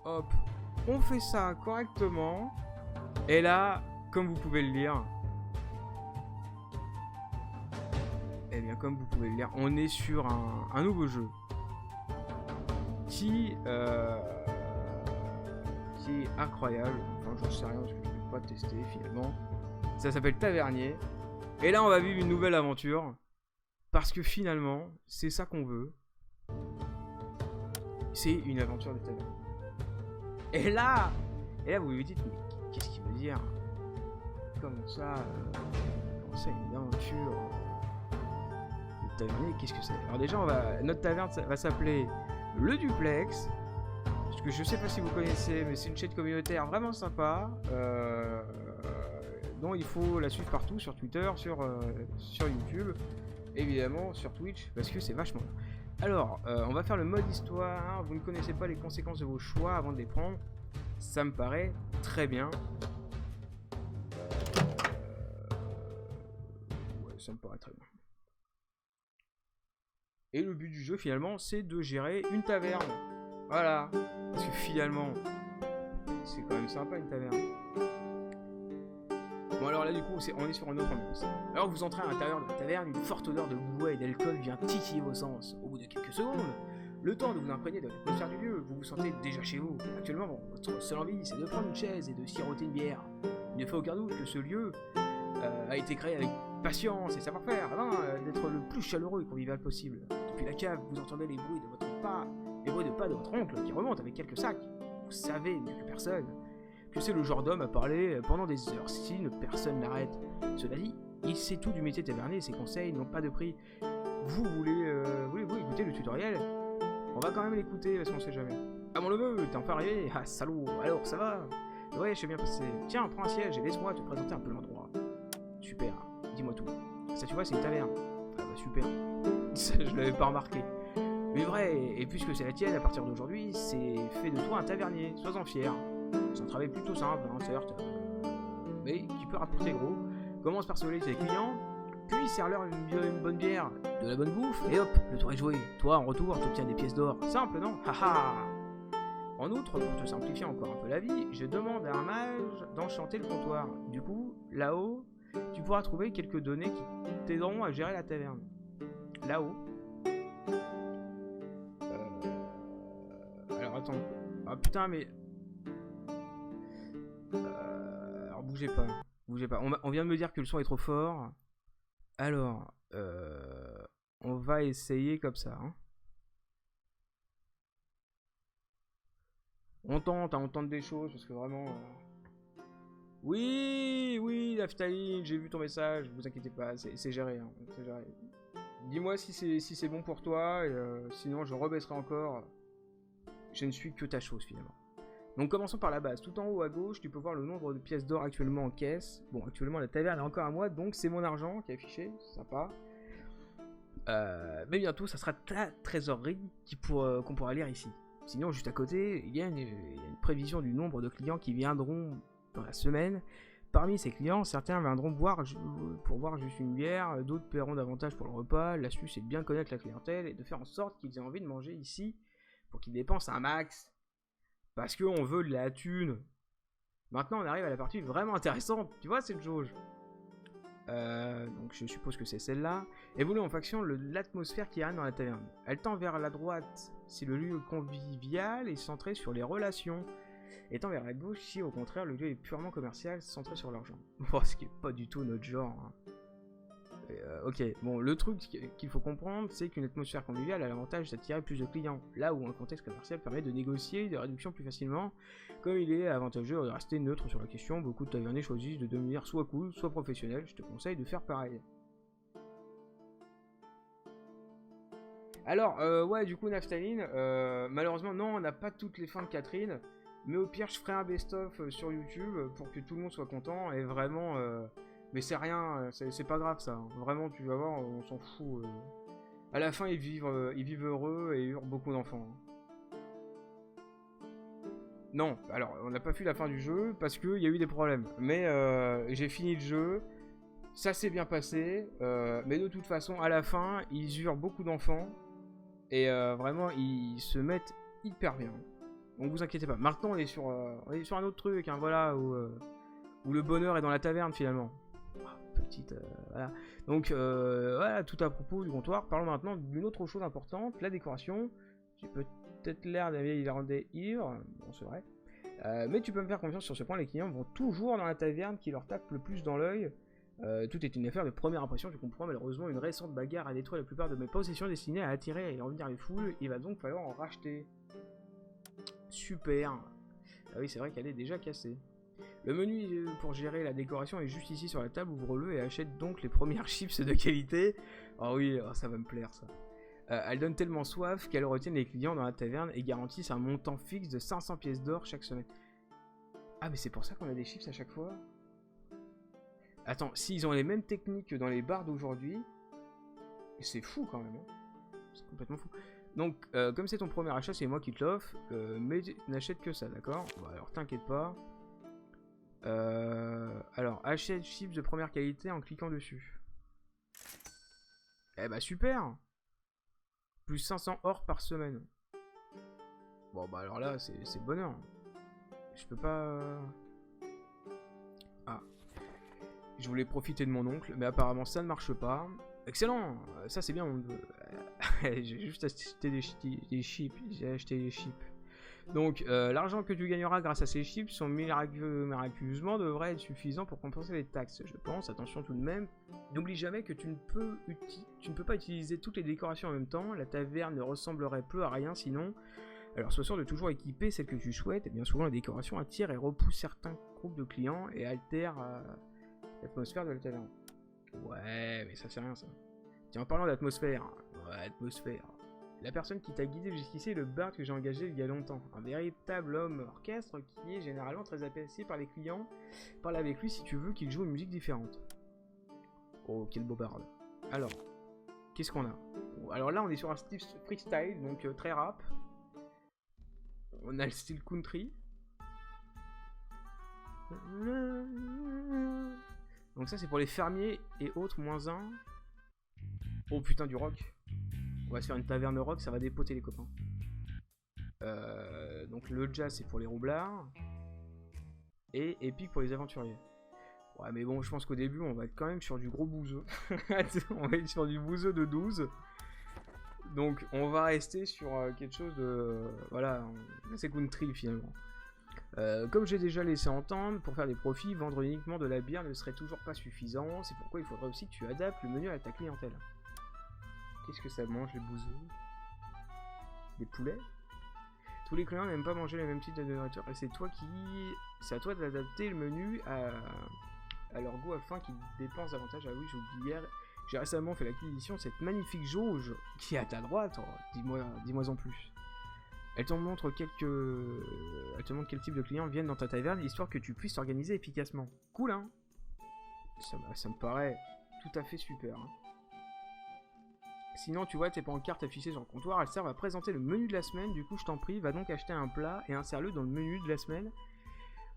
hop, on fait ça correctement. Et là, comme vous pouvez le lire, eh bien, comme vous pouvez le lire, on est sur un nouveau jeu qui est incroyable. Enfin, j'en sais rien parce que je ne peux pas tester finalement. Ça s'appelle Tavernier. Et là, on va vivre une nouvelle aventure. Parce que finalement, c'est ça qu'on veut. C'est une aventure de tavernier. Et là, vous vous dites, mais qu'est-ce qu'il veut dire? Comment ça une aventure de tavernier? Qu'est-ce que c'est? Alors déjà, notre taverne va s'appeler Le Duplex. Parce que je sais pas si vous connaissez, mais c'est une chaîne communautaire vraiment sympa. Dont il faut la suivre partout, sur Twitter, sur YouTube. Évidemment sur Twitch, parce que c'est vachement bien. Alors, on va faire le mode histoire. Vous ne connaissez pas les conséquences de vos choix avant de les prendre. Ça me paraît très bien. Ouais, ça me paraît très bien. Et le but du jeu, finalement, c'est de gérer une taverne. Voilà. Parce que finalement, c'est quand même sympa une taverne. Bon alors là du coup on est sur une autre ambiance. Alors vous entrez à l'intérieur de la taverne, une forte odeur de bois et d'alcool vient titiller vos sens. Au bout de quelques secondes, le temps de vous imprégner de l'atmosphère du lieu, vous vous sentez déjà chez vous. Actuellement, votre seule envie c'est de prendre une chaise et de siroter une bière. Il ne fait aucun doute que ce lieu a été créé avec patience et savoir-faire, afin d'être le plus chaleureux et convivial possible. Depuis la cave, vous entendez les bruits de votre pas, les bruits de pas de votre oncle qui remontent avec quelques sacs. Vous savez mieux que personne que c'est le genre d'homme à parler pendant des heures si une personne l'arrête. Cela dit, il sait tout du métier tavernier et ses conseils n'ont pas de prix. Voulez-vous écouter le tutoriel? On va quand même l'écouter parce qu'on sait jamais. Ah mon neveu, t'es enfin arrivé? Ah salaud, alors ça va? Ouais, je suis bien passé. Tiens, prends un siège et laisse-moi te présenter un peu l'endroit. Super, dis-moi tout. Ça tu vois, c'est une taverne. Ah bah super. Ça, je l'avais pas remarqué. Mais vrai, et puisque c'est la tienne, à partir d'aujourd'hui, c'est fait de toi un tavernier. Sois-en fier. C'est un travail plutôt simple, hein, certes, mais qui peut rapporter gros. Commence par sauver tes clients, puis serre-leur une bonne bière, de la bonne bouffe, et hop, le tour est joué. Toi, en retour, t'obtiens des pièces d'or. Simple, non? Haha. En outre, pour te simplifier encore un peu la vie, je demande à un mage d'enchanter le comptoir. Du coup, là-haut, tu pourras trouver quelques données qui t'aideront à gérer la taverne. Là-haut. Alors attends. Ah putain, mais... alors bougez pas. On vient de me dire que le son est trop fort. Alors, on va essayer comme ça. Hein. On tente des choses parce que vraiment. Oui, Naftaline, j'ai vu ton message. Vous inquiétez pas, c'est géré. Hein, c'est géré. Dis-moi si c'est bon pour toi. Et, sinon, je rebaisserai encore. Je ne suis que ta chose finalement. Donc commençons par la base. Tout en haut à gauche, tu peux voir le nombre de pièces d'or actuellement en caisse. Bon, actuellement la taverne est encore à moi, donc c'est mon argent qui est affiché, c'est sympa. Mais bientôt, ça sera ta trésorerie qu'on pourra lire ici. Sinon, juste à côté, il y a une prévision du nombre de clients qui viendront dans la semaine. Parmi ces clients, certains viendront pour boire juste une bière, d'autres paieront davantage pour le repas. L'astuce est de bien connaître la clientèle et de faire en sorte qu'ils aient envie de manger ici pour qu'ils dépensent un max. Parce qu'on veut de la thune. Maintenant, on arrive à la partie vraiment intéressante. Tu vois cette jauge. Donc je suppose que c'est celle-là. Évolue en faction l'atmosphère qui règne dans la taverne. Elle tend vers la droite si le lieu convivial est centré sur les relations. Et tend vers la gauche si au contraire le lieu est purement commercial, centré sur l'argent. Bon, ce qui est pas du tout notre genre. Hein. Ok, bon, le truc qu'il faut comprendre, c'est qu'une atmosphère conviviale a l'avantage d'attirer plus de clients, là où un contexte commercial permet de négocier des réductions plus facilement. Comme il est avantageux de rester neutre sur la question, beaucoup de taverniers choisissent de devenir soit cool, soit professionnel. Je te conseille de faire pareil. Alors, ouais, du coup, Naftaline, malheureusement, non, on n'a pas toutes les fins de Catherine, mais au pire, je ferai un best-of sur YouTube pour que tout le monde soit content, et vraiment... Mais c'est rien, c'est pas grave ça. Vraiment, tu vas voir, on s'en fout. À la fin, ils vivent heureux et eurent beaucoup d'enfants. Non, alors, on n'a pas fait la fin du jeu parce qu'il y a eu des problèmes. Mais j'ai fini le jeu, ça s'est bien passé. Mais de toute façon, à la fin, ils eurent beaucoup d'enfants. Et vraiment, ils se mettent hyper bien. Donc vous inquiétez pas. Maintenant on est sur un autre truc, hein, voilà, où le bonheur est dans la taverne finalement. Petite, voilà. Donc voilà, tout à propos du comptoir. Parlons maintenant d'une autre chose importante, la décoration. J'ai peut-être l'air d'un vieil irlandais ivre, bon c'est vrai. Mais tu peux me faire confiance sur ce point, les clients vont toujours dans la taverne qui leur tape le plus dans l'œil. Tout est une affaire de première impression, tu comprends. Malheureusement, une récente bagarre a détruit la plupart de mes possessions destinées à attirer et à revenir les foules. Il va donc falloir en racheter. Super. Ah oui, c'est vrai qu'elle est déjà cassée. Le menu pour gérer la décoration est juste ici sur la table, ouvre-le et achète donc les premières chips de qualité. Oh oui, oh, ça va me plaire ça. Elle donne tellement soif qu'elle retient les clients dans la taverne et garantissent un montant fixe de 500 pièces d'or chaque semaine. Ah mais c'est pour ça qu'on a des chips à chaque fois. Attends, s'ils ont les mêmes techniques que dans les bars d'aujourd'hui, c'est fou quand même. Hein. C'est complètement fou. Donc, comme c'est ton premier achat, c'est moi qui te l'offre, mais n'achète que ça, d'accord? Bon, alors t'inquiète pas. Alors, achète chips de première qualité en cliquant dessus. Eh bah super! Plus 500 or par semaine. Bon bah alors là, c'est bonheur. Je peux pas... Ah. Je voulais profiter de mon oncle, mais apparemment ça ne marche pas. Excellent! Ça c'est bien, j'ai juste acheté des chips. J'ai acheté des chips. Donc, l'argent que tu gagneras grâce à ces chips sont miraculeusement devrait être suffisant pour compenser les taxes, je pense. Attention tout de même, n'oublie jamais que tu ne peux pas utiliser toutes les décorations en même temps. La taverne ne ressemblerait plus à rien sinon. Alors, sois sûr de toujours équiper celle que tu souhaites. Et bien souvent, la décoration attire et repousse certains groupes de clients et altère l'atmosphère de la taverne. Ouais, mais ça c'est rien ça. Tiens, en parlant d'atmosphère, ouais, atmosphère. La personne qui t'a guidé jusqu'ici est le bard que j'ai engagé il y a longtemps. Un véritable homme orchestre qui est généralement très apprécié par les clients. Parle avec lui si tu veux qu'il joue une musique différente. Oh, quel beau bard. Alors, qu'est-ce qu'on a? Alors là, on est sur un style freestyle, donc très rap. On a le style country. Donc ça, c'est pour les fermiers et autres, -1. Oh putain, du rock. On va se faire une taverne rock, ça va dépoter les copains. Donc le jazz c'est pour les roublards. Et épique pour les aventuriers. Ouais mais bon je pense qu'au début on va être quand même sur du gros bouseux. On va être sur du bouseux de 12. Donc on va rester sur quelque chose de... Voilà, c'est country finalement. Comme j'ai déjà laissé entendre, pour faire des profits, vendre uniquement de la bière ne serait toujours pas suffisant. C'est pourquoi il faudrait aussi que tu adaptes le menu à ta clientèle. Qu'est-ce que ça mange les bouseux? Des poulets? Tous les clients n'aiment pas manger les mêmes types de nourriture et c'est à toi d'adapter le menu à leur goût afin qu'ils dépensent davantage. Ah oui, j'oubliais, j'ai récemment fait l'acquisition de cette magnifique jauge qui est à ta droite. Oh, dis-moi en plus. Elle te montre quel type de clients viennent dans ta taverne histoire que tu puisses t'organiser efficacement. Cool hein? Ça me paraît tout à fait super. Hein. Sinon, tu vois, tes pancartes affichées sur le comptoir, elles servent à présenter le menu de la semaine. Du coup, je t'en prie, va donc acheter un plat et insère-le dans le menu de la semaine.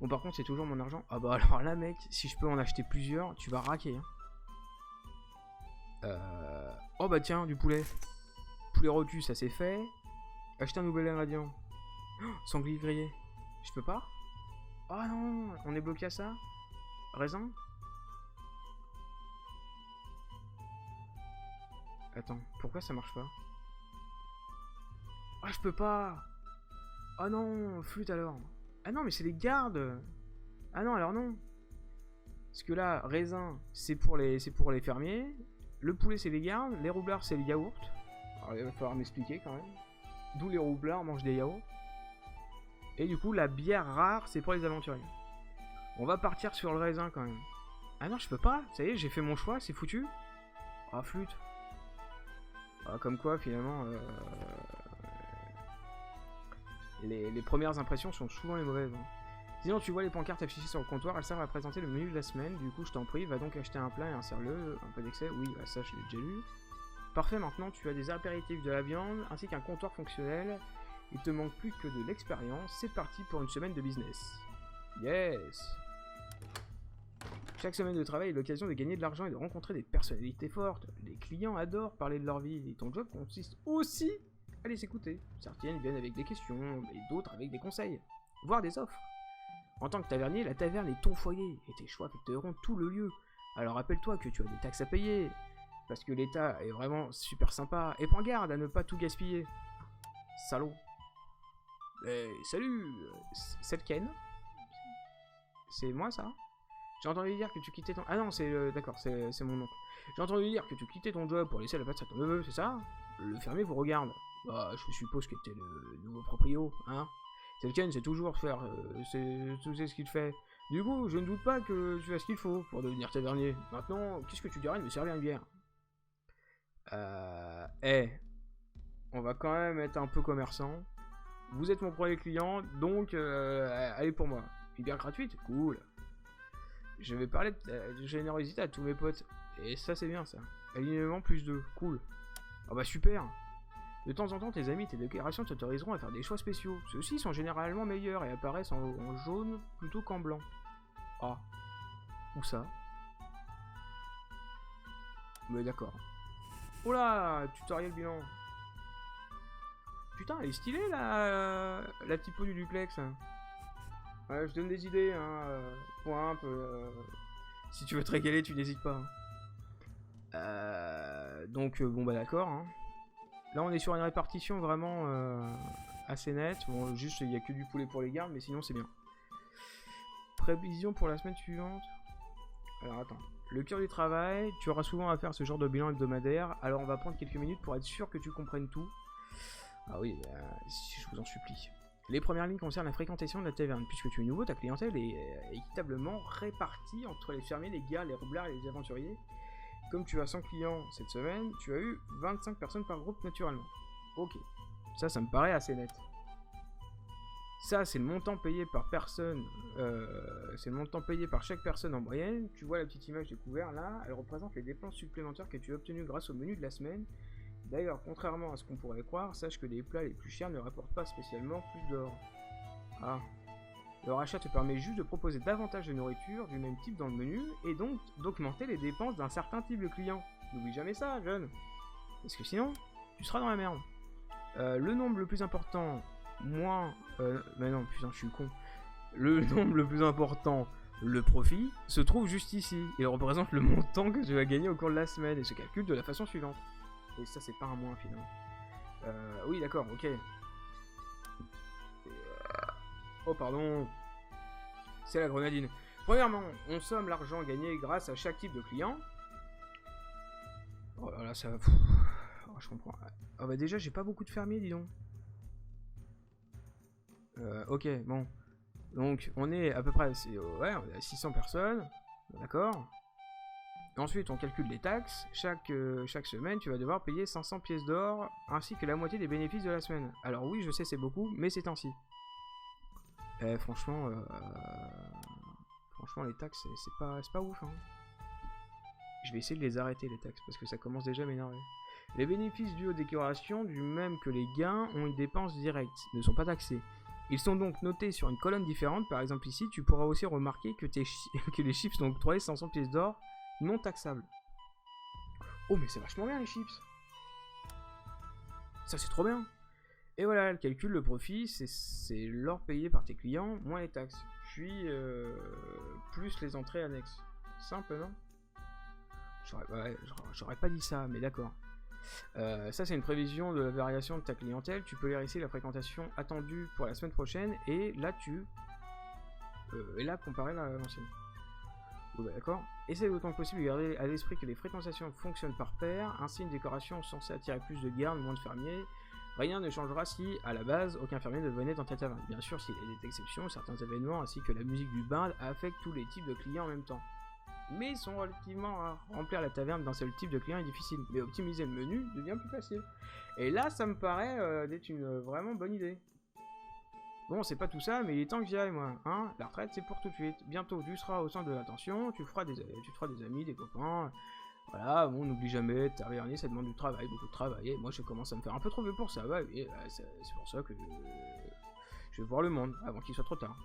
Bon, par contre, c'est toujours mon argent. Ah bah alors là, mec, si je peux en acheter plusieurs, tu vas raquer. Hein. Oh bah tiens, du poulet. Poulet rôti, ça c'est fait. Acheter un nouvel ingrédient. Oh, sanglier grillé. Je peux pas? Oh non, on est bloqué à ça? Raisin? Attends, pourquoi ça marche pas? Ah, je peux pas! Ah non, flûte alors! Ah non, mais c'est les gardes! Ah non, alors non! Parce que là, raisin, c'est pour les fermiers. Le poulet, c'est les gardes. Les roublards, c'est les yaourts. Alors, il va falloir m'expliquer quand même. D'où les roublards mangent des yaourts. Et du coup, la bière rare, c'est pour les aventuriers. On va partir sur le raisin quand même. Ah non, je peux pas! Ça y est, j'ai fait mon choix, c'est foutu. Ah, flûte! Ah, comme quoi, finalement, les premières impressions sont souvent les mauvaises. Hein. Sinon, tu vois les pancartes affichées sur le comptoir, elles servent à présenter le menu de la semaine. Du coup, je t'en prie, va donc acheter un plat et insère-le. Un peu d'excès, oui, bah, ça, je l'ai déjà lu. Parfait, maintenant, tu as des apéritifs, de la viande, ainsi qu'un comptoir fonctionnel. Il te manque plus que de l'expérience. C'est parti pour une semaine de business. Yes! Chaque semaine de travail est l'occasion de gagner de l'argent et de rencontrer des personnalités fortes. Les clients adorent parler de leur vie et ton job consiste aussi à les écouter. Certaines viennent avec des questions, et d'autres avec des conseils, voire des offres. En tant que tavernier, la taverne est ton foyer, et tes choix affecteront tout le lieu. Alors rappelle-toi que tu as des taxes à payer, parce que l'État est vraiment super sympa, et prends garde à ne pas tout gaspiller. Salaud. Salut, c'est Ken. C'est moi ça? J'ai entendu dire que tu quittais ton... Ah non, c'est... D'accord, c'est mon oncle. J'ai entendu dire que tu quittais ton job pour laisser la place à ton neveu, c'est ça? Le fermier vous regarde. Bah, je suppose que t'es le nouveau proprio, hein? Ken sait toujours faire... c'est ce qu'il fait. Du coup, je ne doute pas que tu as ce qu'il faut pour devenir tavernier. Maintenant, qu'est-ce que tu dirais de me servir une bière? On va quand même être un peu commerçant. Vous êtes mon premier client, donc allez pour moi. Une bière gratuite? Cool. Je vais parler de générosité à tous mes potes. Et ça, c'est bien, ça. Alignement plus 2. Cool. Ah bah super. De temps en temps, tes amis et tes déclarations t'autoriseront à faire des choix spéciaux. Ceux-ci sont généralement meilleurs et apparaissent en jaune plutôt qu'en blanc. Ah. Où ça? Mais d'accord. Oh là, tutoriel bilan. Putain, elle est stylée la typo du duplex. Ouais, je donne des idées, hein. Point, si tu veux te régaler, tu n'hésites pas. Donc, bon bah d'accord. Hein. Là, on est sur une répartition vraiment assez nette. Bon, juste, il n'y a que du poulet pour les gardes, mais sinon, c'est bien. Prévision pour la semaine suivante. Alors, attends. Le cœur du travail, tu auras souvent à faire ce genre de bilan hebdomadaire, alors on va prendre quelques minutes pour être sûr que tu comprennes tout. Ah oui, si je vous en supplie. Les premières lignes concernent la fréquentation de la taverne. Puisque tu es nouveau, ta clientèle est équitablement répartie entre les fermiers, les gardes, les roublards et les aventuriers. Comme tu as 100 clients cette semaine, tu as eu 25 personnes par groupe naturellement. Ok, ça me paraît assez net. Ça, c'est le montant payé par personne. C'est le montant payé par chaque personne en moyenne. Tu vois la petite image découverte là, elle représente les dépenses supplémentaires que tu as obtenues grâce au menu de la semaine. D'ailleurs, contrairement à ce qu'on pourrait croire, sache que les plats les plus chers ne rapportent pas spécialement plus d'or. Ah. Le rachat te permet juste de proposer davantage de nourriture du même type dans le menu et donc d'augmenter les dépenses d'un certain type de client. N'oublie jamais ça, jeune. Parce que sinon, tu seras dans la merde. Le nombre le plus important, mais non, putain, je suis con. Le nombre le plus important, le profit, se trouve juste ici. Il représente le montant que tu vas gagner au cours de la semaine et se calcule de la façon suivante. Et ça, c'est pas un moins, finalement. Oui, d'accord, ok. Oh, pardon. C'est la grenadine. Premièrement, on somme l'argent gagné grâce à chaque type de client. Oh là là, ça va... Oh, je comprends. Ah bah déjà, j'ai pas beaucoup de fermiers, dis donc. Ok, bon. Donc, on est à peu près... Ouais, on est à 600 personnes. D'accord. Ensuite, on calcule les taxes. Chaque semaine, tu vas devoir payer 500 pièces d'or, ainsi que la moitié des bénéfices de la semaine. Alors oui, je sais, c'est beaucoup, mais c'est ainsi. Franchement, les taxes, c'est pas ouf. Hein. Je vais essayer de les arrêter, les taxes, parce que ça commence déjà à m'énerver. Les bénéfices dus aux décorations, du même que les gains, ont une dépense directe, ne sont pas taxés. Ils sont donc notés sur une colonne différente. Par exemple ici, tu pourras aussi remarquer que, que les chips sont octroyés 500 pièces d'or, non taxable. Oh mais c'est vachement bien les chips. Ça c'est trop bien. Et voilà, le calcul, le profit, c'est l'or payé par tes clients, moins les taxes. Puis plus les entrées annexes. Simple, non? J'aurais pas dit ça, mais d'accord. Ça c'est une prévision de la variation de ta clientèle. Tu peux lire ici la fréquentation attendue pour la semaine prochaine. Et là comparer l'ancienne. Bon, bah, d'accord. Essaye autant que possible de garder à l'esprit que les fréquentations fonctionnent par paire. Ainsi, une décoration censée attirer plus de gardes, moins de fermiers. Rien ne changera si, à la base, aucun fermier ne venait dans ta taverne. Bien sûr, s'il y a des exceptions, certains événements ainsi que la musique du band affectent tous les types de clients en même temps. Mais ils sont relativement rares. Remplir la taverne d'un seul type de client est difficile, mais optimiser le menu devient plus facile. Et là, ça me paraît d'être une vraiment bonne idée. Bon, c'est pas tout ça, mais il est temps que j'y aille, moi. Hein, la retraite, c'est pour tout de suite. Bientôt, tu seras au centre de l'attention, tu te feras des amis, des copains. Voilà, bon, n'oublie jamais, tavernier, ça demande du travail, beaucoup de travail. Et moi, je commence à me faire un peu trop vieux pour ça. Ouais, et c'est pour ça que je vais voir le monde avant qu'il soit trop tard.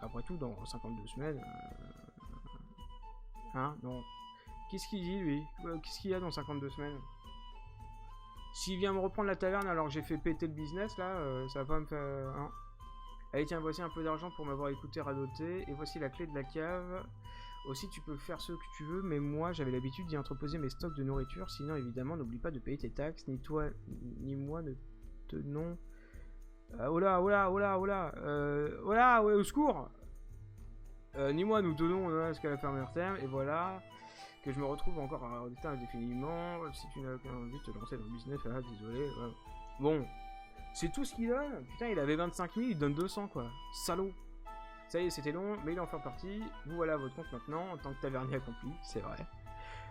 Après tout, dans 52 semaines... Hein, non. Qu'est-ce qu'il dit, lui? Qu'est-ce qu'il y a dans 52 semaines? S'il vient me reprendre la taverne alors que j'ai fait péter le business, là, ça va pas me faire... Hein. Allez, tiens, voici un peu d'argent pour m'avoir écouté radoter. Et voici la clé de la cave. Aussi, tu peux faire ce que tu veux, mais moi, j'avais l'habitude d'y entreposer mes stocks de nourriture. Sinon, évidemment, n'oublie pas de payer tes taxes. Ni toi, ni moi ne tenons... oh là, oh là, oh là, oh là. Oh là, ouais, au secours. Ni moi, nous tenons ce qu'à la ferme terme. Et voilà... Que je me retrouve encore à redoter indéfiniment. Si tu n'as pas envie de te lancer dans le business, ah, désolé. Ouais. Bon, c'est tout ce qu'il donne. Putain, il avait 25 000, il donne 200 quoi. Salaud. Ça y est, c'était long, mais il est enfin parti. Vous voilà à votre compte maintenant, en tant que tavernier accompli, c'est vrai.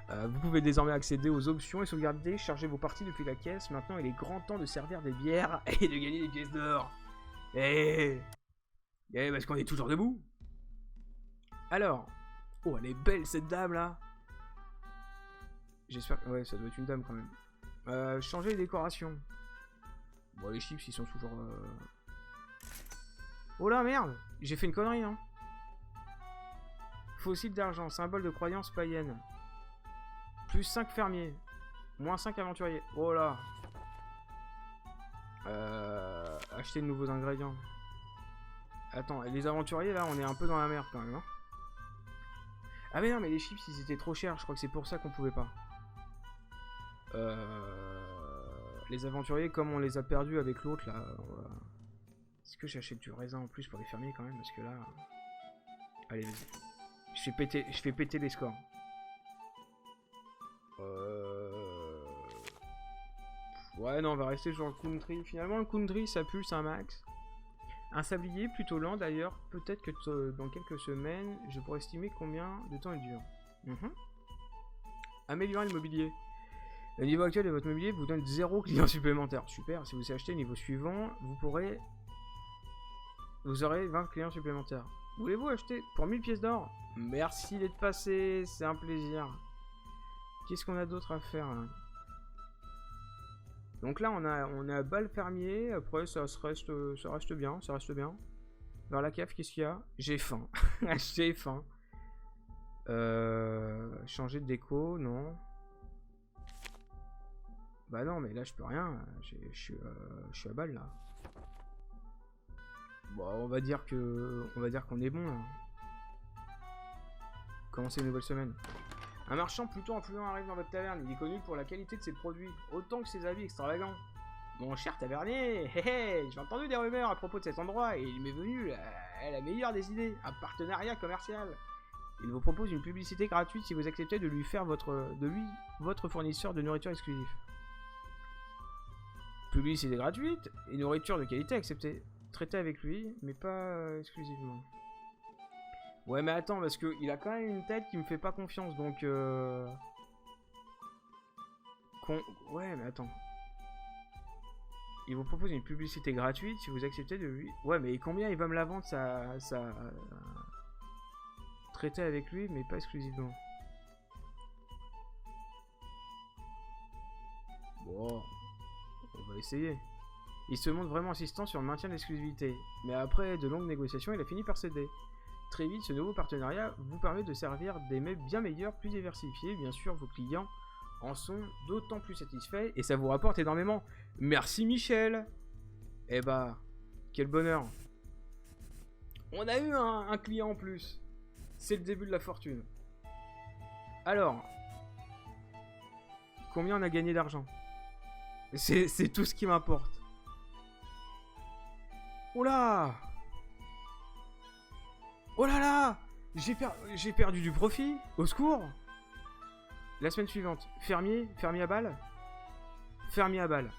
Vous pouvez désormais accéder aux options et sauvegarder, charger vos parties depuis la caisse. Maintenant, il est grand temps de servir des bières et de gagner des pièces d'or. Eh, parce qu'on est toujours debout. Alors, oh, elle est belle cette dame là. J'espère que... Ouais, ça doit être une dame quand même. Changer les décorations. Bon, les chips, ils sont toujours... Oh là, merde. J'ai fait une connerie, hein. Fossile d'argent, symbole de croyance païenne. Plus 5 fermiers. Moins 5 aventuriers. Oh là. Acheter de nouveaux ingrédients. Attends, les aventuriers, là, on est un peu dans la merde quand même, hein. Ah mais non, mais les chips, ils étaient trop chers. Je crois que c'est pour ça qu'on pouvait pas. Les aventuriers, comme on les a perdus avec l'autre là, est-ce que j'achète du raisin en plus pour les fermiers quand même? Parce que là, allez, vas-y, je fais péter les scores. Ouais, non, on va rester sur le country. Finalement, le country, ça pulse un max. Un sablier plutôt lent d'ailleurs. Peut-être que dans quelques semaines, je pourrais estimer combien de temps il dure. Améliorer le mobilier. Le niveau actuel de votre mobilier vous donne 0 clients supplémentaires. Super, si vous achetez le niveau suivant, vous aurez 20 clients supplémentaires. Voulez-vous acheter pour 1000 pièces d'or? Merci d'être passé, c'est un plaisir. Qu'est-ce qu'on a d'autre à faire là? Donc là, on a bal fermier. Après, ça reste bien, ça reste bien. Vers la cave, qu'est-ce qu'il y a? J'ai faim. J'ai faim. Changer de déco, non. Bah non, mais là je peux rien. Je suis à balle là. Bon, on va dire qu'on est bon là. Commencer une nouvelle semaine. Un marchand plutôt influent arrive dans votre taverne. Il est connu pour la qualité de ses produits, autant que ses habits extravagants. Mon cher tavernier, j'ai entendu des rumeurs à propos de cet endroit et il m'est venu la meilleure des idées, un partenariat commercial. Il vous propose une publicité gratuite si vous acceptez de lui faire votre fournisseur de nourriture exclusif. Publicité gratuite et nourriture de qualité acceptée. Traitez avec lui, mais pas exclusivement. Ouais, mais attends, parce qu'il a quand même une tête qui me fait pas confiance, donc... Ouais, mais attends. Il vous propose une publicité gratuite si vous acceptez de lui... Ouais, mais combien il va me la vendre, ça... Traiter avec lui, mais pas exclusivement. Bon... On va essayer. Il se montre vraiment insistant sur le maintien de l'exclusivité. Mais après de longues négociations, il a fini par céder. Très vite, ce nouveau partenariat vous permet de servir des mets bien meilleurs, plus diversifiés. Bien sûr, vos clients en sont d'autant plus satisfaits et ça vous rapporte énormément. Merci Michel. Eh bah, quel bonheur. On a eu un client en plus. C'est le début de la fortune. Alors, combien on a gagné d'argent? C'est tout ce qui m'importe. Oh là! Oh là là! J'ai perdu du profit. Au secours! La semaine suivante. Fermier à balle? Fermier à balle.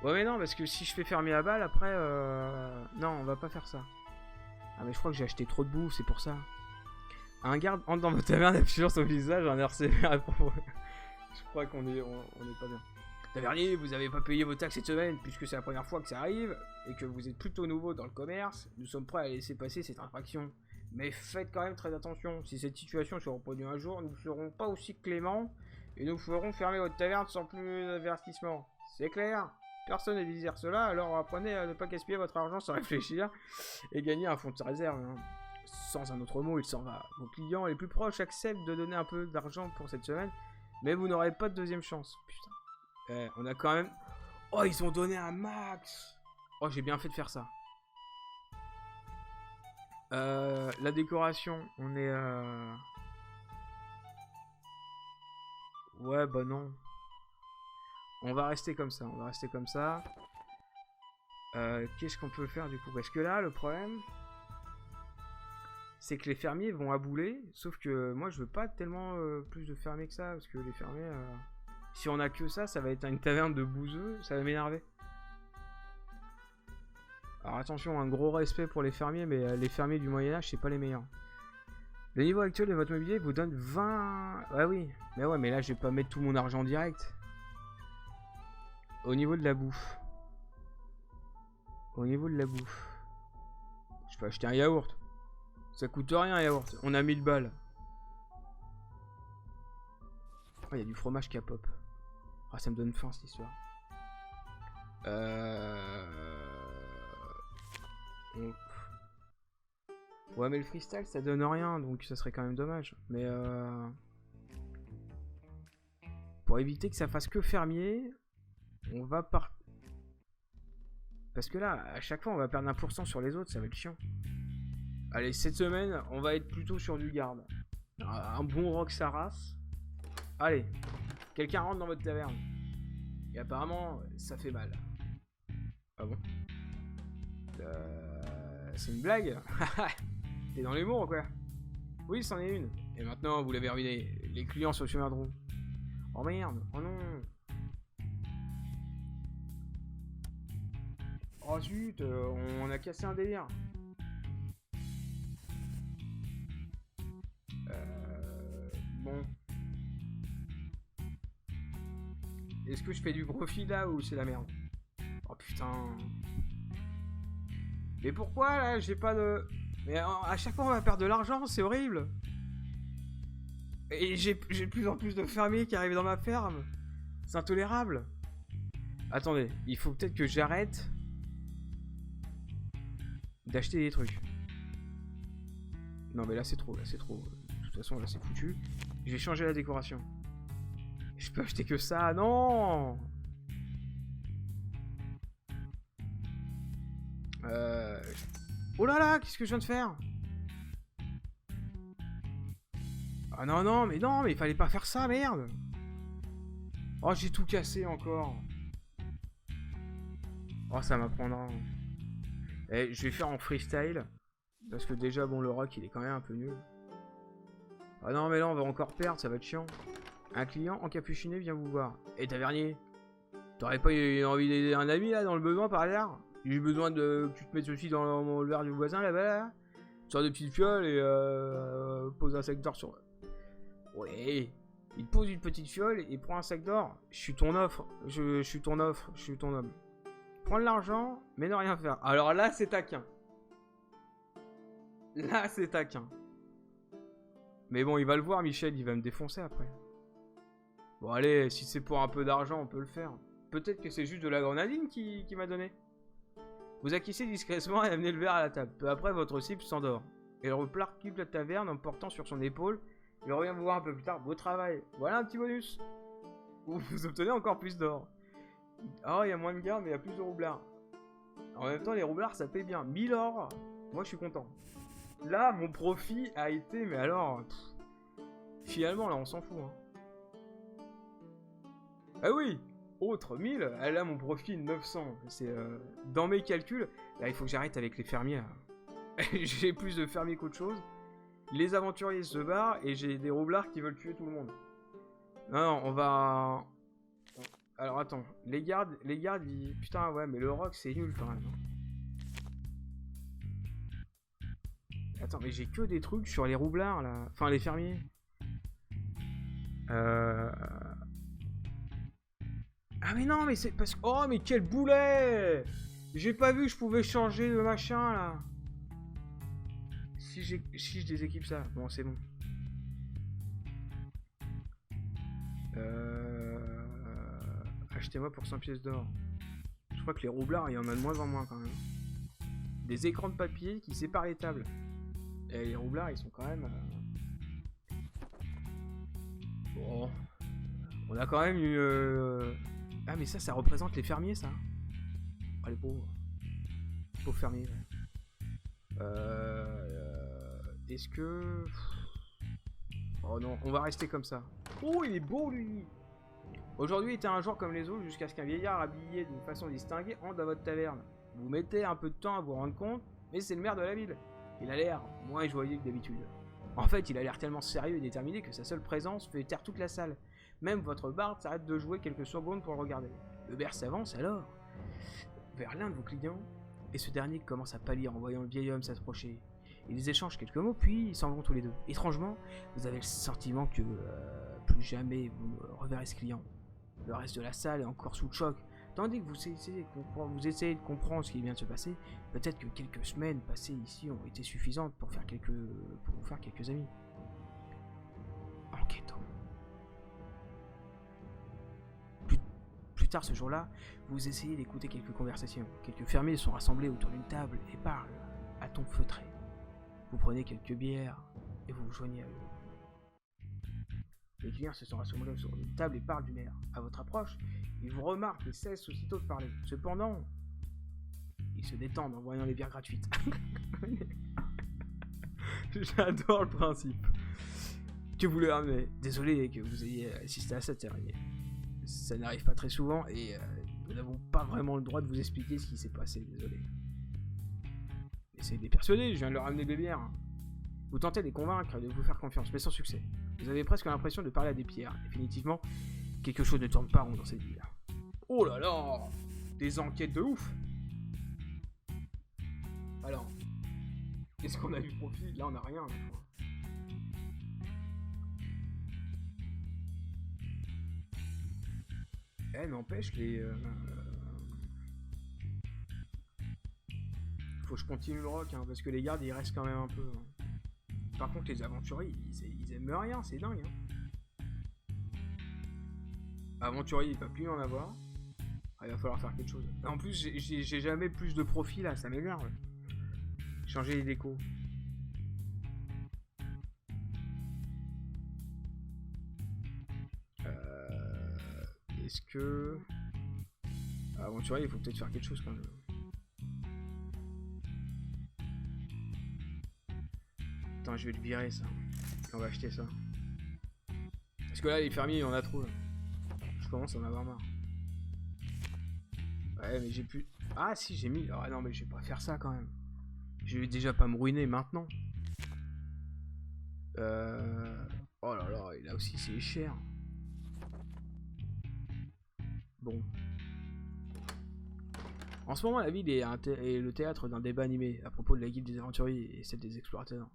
Ouais mais non, parce que si je fais fermier à balle, après... Non, on va pas faire ça. Ah mais je crois que j'ai acheté trop de bouffe, c'est pour ça. Un garde entre dans votre taverne, appuie sur son visage, un air sévère à propos. Je crois qu'on est pas bien. Tavernier, vous avez pas payé vos taxes cette semaine, puisque c'est la première fois que ça arrive, et que vous êtes plutôt nouveau dans le commerce. Nous sommes prêts à laisser passer cette infraction. Mais faites quand même très attention. Si cette situation se reproduit un jour, nous ne serons pas aussi cléments, et nous ferons fermer votre taverne sans plus d'avertissement. C'est clair? Personne ne désire cela, alors apprenez à ne pas gaspiller votre argent sans réfléchir, et gagner un fonds de réserve. Hein. Sans un autre mot, il s'en va. Vos clients les plus proches acceptent de donner un peu d'argent pour cette semaine, mais vous n'aurez pas de deuxième chance. Putain. On a quand même... Oh, ils ont donné un max. Oh, j'ai bien fait de faire ça. La décoration, on est... Ouais, bah non. On va rester comme ça, on va rester comme ça. Qu'est-ce qu'on peut faire du coup? Parce que là, le problème... c'est que les fermiers vont abouler, sauf que moi je veux pas tellement plus de fermiers que ça, parce que les fermiers, si on a que ça va être une taverne de bouseux, ça va m'énerver. Alors attention, un gros respect pour les fermiers, mais les fermiers du Moyen-Âge, c'est pas les meilleurs. Le niveau actuel de votre mobilier vous donne 20... Ah oui, mais là je vais pas mettre tout mon argent direct. Au niveau de la bouffe. Je peux acheter un yaourt. Ça coûte rien un yaourt. On a 1000 balles. Oh, il y a du fromage qui a pop. Ah, ça me donne faim cette histoire. Ouais, mais le freestyle ça donne rien, donc ça serait quand même dommage. Mais pour éviter que ça fasse que fermier, on va par... Parce que là, à chaque fois, on va perdre 1% sur les autres, ça va être chiant. Allez, cette semaine, on va être plutôt sur du garde. Un bon rock Saras. Allez, quelqu'un rentre dans votre taverne. Et apparemment, ça fait mal. Ah bon? C'est une blague? T'es dans l'humour ou quoi? Oui, c'en est une. Et maintenant, vous l'avez ruiné. Les clients sur le chemin de roue. Oh merde, oh non. Oh zut, on a cassé un délire. Bon. Est-ce que je fais du profit là ou c'est la merde? Oh putain. Mais pourquoi là? J'ai pas de... Mais à chaque fois on va perdre de l'argent, c'est horrible. Et j'ai de plus en plus de fermiers qui arrivent dans ma ferme. C'est intolérable. Attendez, il faut peut-être que j'arrête d'acheter des trucs. Non mais là c'est trop, De toute façon là c'est foutu. Je vais changer la décoration. Je peux acheter que ça, non. Oh là là, qu'est-ce que je viens de faire? Ah non, mais il fallait pas faire ça, merde. Oh, j'ai tout cassé encore. Oh, ça m'apprendra. Et je vais faire en freestyle. Parce que déjà, bon, le rock, il est quand même un peu nul. Ah non, mais là, on va encore perdre, ça va être chiant. Un client encapuchiné vient vous voir. Et tavernier, t'aurais pas eu envie d'aider un ami, là, dans le besoin, par hasard? J'ai besoin de que tu te mettes ceci dans le verre du voisin, là-bas, là. Sors de petites fioles et pose un sac d'or sur... Ouais. Il pose une petite fiole et prend un sac d'or. Je suis ton offre. Je suis ton homme. Prends de l'argent, mais ne rien faire. Alors là, c'est taquin. Mais bon, il va le voir, Michel, il va me défoncer après. Bon, allez, si c'est pour un peu d'argent, on peut le faire. Peut-être que c'est juste de la grenadine qui m'a donné. Vous acquissez discrètement et amenez le verre à la table. Peu après, votre cible s'endort. Et le repart quitte la taverne en portant sur son épaule. Il revient vous voir un peu plus tard. Beau travail. Voilà un petit bonus. Vous obtenez encore plus d'or. Oh, il y a moins de garde, mais il y a plus de roublards. En même temps, les roublards, ça paye bien. 1000 or. Moi, je suis content. Là, mon profit a été... Mais alors... finalement, là, on s'en fout. Hein. Ah oui, autre 1000. Là, mon profit 900. C'est dans mes calculs. Là, il faut que j'arrête avec les fermiers. J'ai plus de fermiers qu'autre chose. Les aventuriers se barrent et j'ai des roublards qui veulent tuer tout le monde. Non, on va... Alors, attends. Les gardes, ils... Putain, ouais, mais le rock, c'est nul, quand même. Attends, mais j'ai que des trucs sur les roublards, là. Enfin, les fermiers. Ah, mais non, mais c'est parce que... Oh, mais quel boulet! J'ai pas vu que je pouvais changer de machin, là. Si je déséquipe ça. Bon, c'est bon. Achetez-moi pour 100 pièces d'or. Je crois que les roublards, il y en a de moins en moins, quand même. Des écrans de papier qui séparent les tables. Et les roublards, ils sont quand même... Bon... On a quand même eu... Ah, mais ça représente les fermiers, ça. Ah, les pauvres. Pauvres fermiers, ouais. Est-ce que... Oh non, on va rester comme ça. Oh, il est beau, lui. Aujourd'hui était un jour comme les autres, jusqu'à ce qu'un vieillard habillé d'une façon distinguée entre dans votre taverne. Vous mettez un peu de temps à vous rendre compte, mais c'est le maire de la ville. Il a l'air moins joyeux que d'habitude. En fait, il a l'air tellement sérieux et déterminé que sa seule présence fait taire toute la salle. Même votre barde s'arrête de jouer quelques secondes pour le regarder. Le maire s'avance alors vers l'un de vos clients, et ce dernier commence à pâlir en voyant le vieil homme s'approcher. Ils échangent quelques mots, puis ils s'en vont tous les deux. Étrangement, vous avez le sentiment que plus jamais vous ne reverrez ce client. Le reste de la salle est encore sous le choc, tandis que vous essayez de comprendre ce qui vient de se passer. Peut-être que quelques semaines passées ici ont été suffisantes pour vous faire quelques amis. Enquêtons. Plus tard ce jour-là, vous essayez d'écouter quelques conversations. Quelques fermiers sont rassemblés autour d'une table et parlent à ton feutré. Vous prenez quelques bières et vous vous joignez à eux. Les clients se sont rassemblés sur une table et parlent du maire. À votre approche, ils vous remarquent et cessent aussitôt de parler. Cependant, ils se détendent en voyant les bières gratuites. J'adore le principe. Que vous leur amenez. Désolé que vous ayez assisté à cette cérémonie. Ça n'arrive pas très souvent et nous n'avons pas vraiment le droit de vous expliquer ce qui s'est passé, désolé. Essayez de les persuader, je viens de leur amener des bières. Vous tentez de les convaincre de vous faire confiance, mais sans succès. Vous avez presque l'impression de parler à des pierres. Définitivement, quelque chose ne tourne pas rond dans cette ville. Oh là là, des enquêtes de ouf. Alors, est-ce qu'on a du profit? Là, on n'a rien. N'empêche que les... Faut que je continue le rock, hein, parce que les gardes, ils restent quand même un peu... Par contre, les aventuriers, ils aiment rien, c'est dingue. Hein. Aventurier, il va plus en avoir. Ah, il va falloir faire quelque chose. En plus, j'ai jamais plus de profit, là, ça m'énerve. Changer les décos. Est-ce que... Aventurier, il faut peut-être faire quelque chose quand même. Attends, je vais le virer ça. On va acheter ça. Parce que là, les fermiers, il y en a trop. Là. Je commence à en avoir marre. Ouais, mais j'ai plus... Ah si, j'ai mis... Ah non, mais je vais pas faire ça quand même. Je vais déjà pas me ruiner maintenant. Oh là là, et là aussi, c'est cher. Bon. En ce moment, la ville est le théâtre d'un débat animé à propos de la guilde des aventuriers et celle des explorateurs.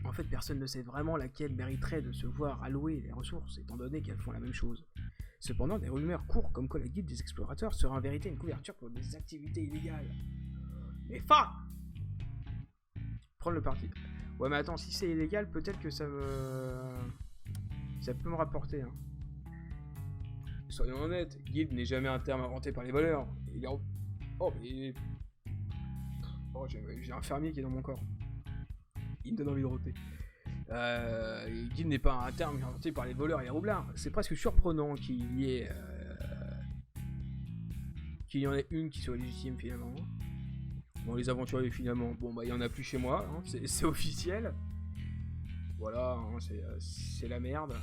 En fait, personne ne sait vraiment laquelle mériterait de se voir allouer les ressources, étant donné qu'elles font la même chose. Cependant, des rumeurs courent comme quoi la guilde des explorateurs serait en vérité une couverture pour des activités illégales. Mais fuck! Prendre le parti. Ouais, mais attends, si c'est illégal, peut-être que ça peut me rapporter, hein. Soyons honnêtes, guilde n'est jamais un terme inventé par les voleurs. Il est... Oh, mais... Oh, j'ai un fermier qui est dans mon corps. Il me donne envie de roter. Guilde n'est pas un terme inventé par les voleurs et les roublards. C'est presque surprenant qu'il y ait... qu'il y en ait une qui soit légitime finalement. Bon, les aventuriers finalement, bon bah il y en a plus chez moi, hein, c'est officiel. Voilà, hein, c'est la merde.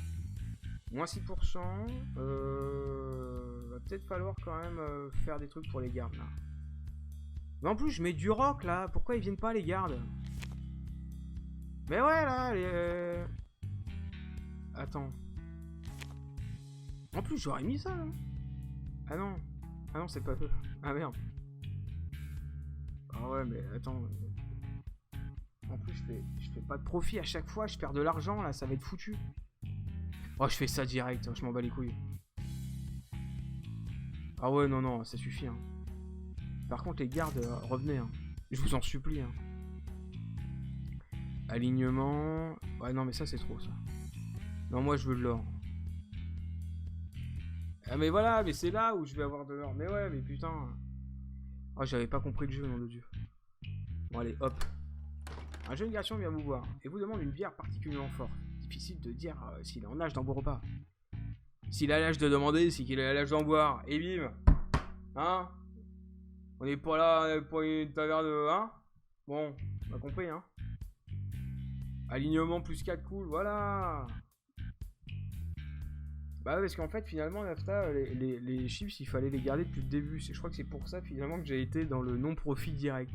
Moins 6%, va peut-être falloir quand même faire des trucs pour les gardes là. Mais en plus je mets du rock là, pourquoi ils viennent pas les gardes? Mais ouais là, les... Attends. En plus j'aurais mis ça là. Ah non c'est pas eux. Ah merde. Ah ouais mais attends. En plus je fais pas de profit à chaque fois, je perds de l'argent là, ça va être foutu. Oh, je fais ça direct, je m'en bats les couilles. Ah ouais, non, ça suffit. Hein. Par contre, les gardes, revenez. Hein. Je vous en supplie. Hein. Alignement... Ouais, non, mais ça, c'est trop, ça. Non, moi, je veux de l'or. Ah, mais voilà, mais c'est là où je vais avoir de l'or. Mais ouais, mais putain. Oh, j'avais pas compris le jeu, nom de Dieu. Bon, allez, hop. Un jeune garçon vient vous voir et vous demande une bière particulièrement forte. Difficile de dire s'il est en âge dans vos repas. S'il a l'âge de demander, c'est qu'il a l'âge d'en boire. Et bim. Hein? On n'est pas là pour une taverne de... Hein? Bon, on a compris, hein? Alignement plus 4 cool, voilà. Bah parce qu'en fait, finalement, Nafta, les chips, il fallait les garder depuis le début. Je crois que c'est pour ça, finalement, que j'ai été dans le non-profit direct.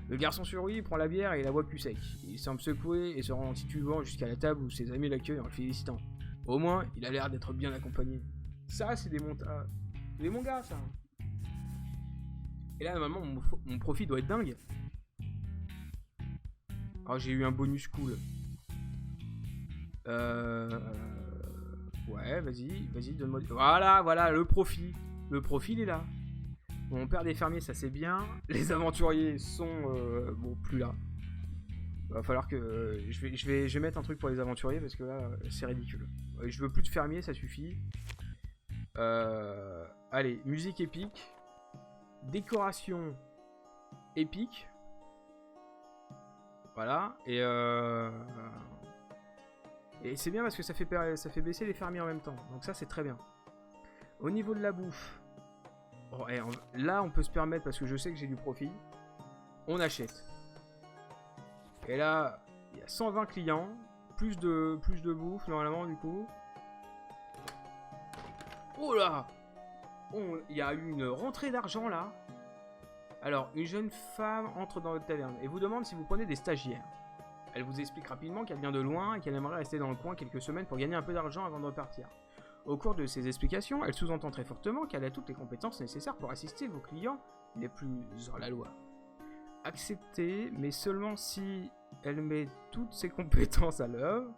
Le garçon sur lui, il prend la bière et la voit plus sec. Il semble secouer et se rend titubant jusqu'à la table où ses amis l'accueillent en le félicitant. Au moins, il a l'air d'être bien accompagné. Ça, c'est des mangas, ça. Et là, normalement, mon profit doit être dingue. Oh, j'ai eu un bonus cool. Ouais, vas-y, donne-moi... Voilà, le profit. Le profit, il est là. Bon, on perd des fermiers, ça c'est bien. Les aventuriers sont... bon, plus là. Va falloir que... je vais mettre un truc pour les aventuriers, parce que là, c'est ridicule. Je veux plus de fermiers, ça suffit. Allez, musique épique. Décoration épique. Voilà, et c'est bien parce que ça fait baisser les fermiers en même temps. Donc ça, c'est très bien. Au niveau de la bouffe, oh, là, on peut se permettre, parce que je sais que j'ai du profit, on achète. Et là, il y a 120 clients, plus de bouffe, normalement, du coup. Oh là! Il y a eu une rentrée d'argent, là. Alors, une jeune femme entre dans votre taverne et vous demande si vous prenez des stagiaires. Elle vous explique rapidement qu'elle vient de loin et qu'elle aimerait rester dans le coin quelques semaines pour gagner un peu d'argent avant de repartir. Au cours de ses explications, elle sous-entend très fortement qu'elle a toutes les compétences nécessaires pour assister vos clients les plus hors la loi. Acceptez, mais seulement si elle met toutes ses compétences à l'œuvre.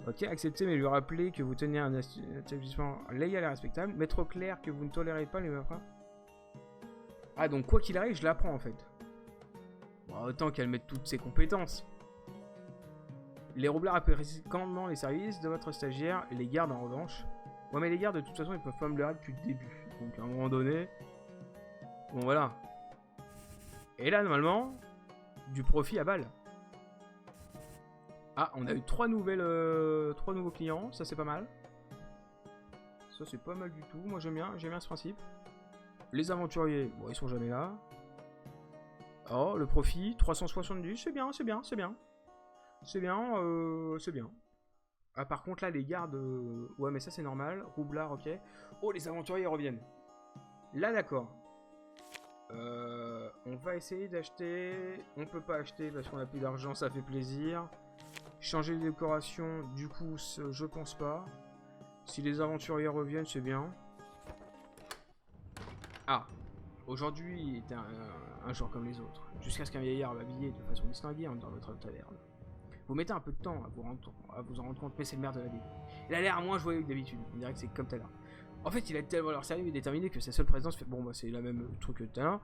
Ok, acceptez, mais lui rappeler que vous tenez un établissement légal et respectable. Mettre au clair que vous ne tolérez pas les meurtres. Ah, donc quoi qu'il arrive, je l'apprends en fait. Bon, autant qu'elle mette toutes ses compétences. Les roublards apprécient grandement les services de votre stagiaire, et les gardes en revanche. Ouais, mais les gardes, de toute façon, ils peuvent pas me le depuis le début. Donc à un moment donné... Bon, voilà. Et là, normalement, du profit à balle. Ah, on a eu 3 nouveaux clients, ça c'est pas mal. Ça c'est pas mal du tout, moi j'aime bien ce principe. Les aventuriers, bon ils sont jamais là. Oh, le profit, 370, c'est bien. C'est bien. Ah par contre là les gardes, ouais mais ça c'est normal, roublard, ok. Oh les aventuriers reviennent. Là d'accord. On va essayer d'acheter, on peut pas acheter parce qu'on a plus d'argent, ça fait plaisir. Changer de décoration, du coup je pense pas. Si les aventuriers reviennent c'est bien. Ah, aujourd'hui était un jour comme les autres, jusqu'à ce qu'un vieillard habillé de façon distinguée entre dans votre taverne. Vous mettez un peu de temps à vous en rendre compte, mais c'est le maire de la ville. Il a l'air moins joyeux que d'habitude, on dirait que c'est comme tout à l'heure. En fait, il a tellement l'air sérieux et déterminé que sa seule présence fait... Bon, bah c'est la même truc que tout à l'heure.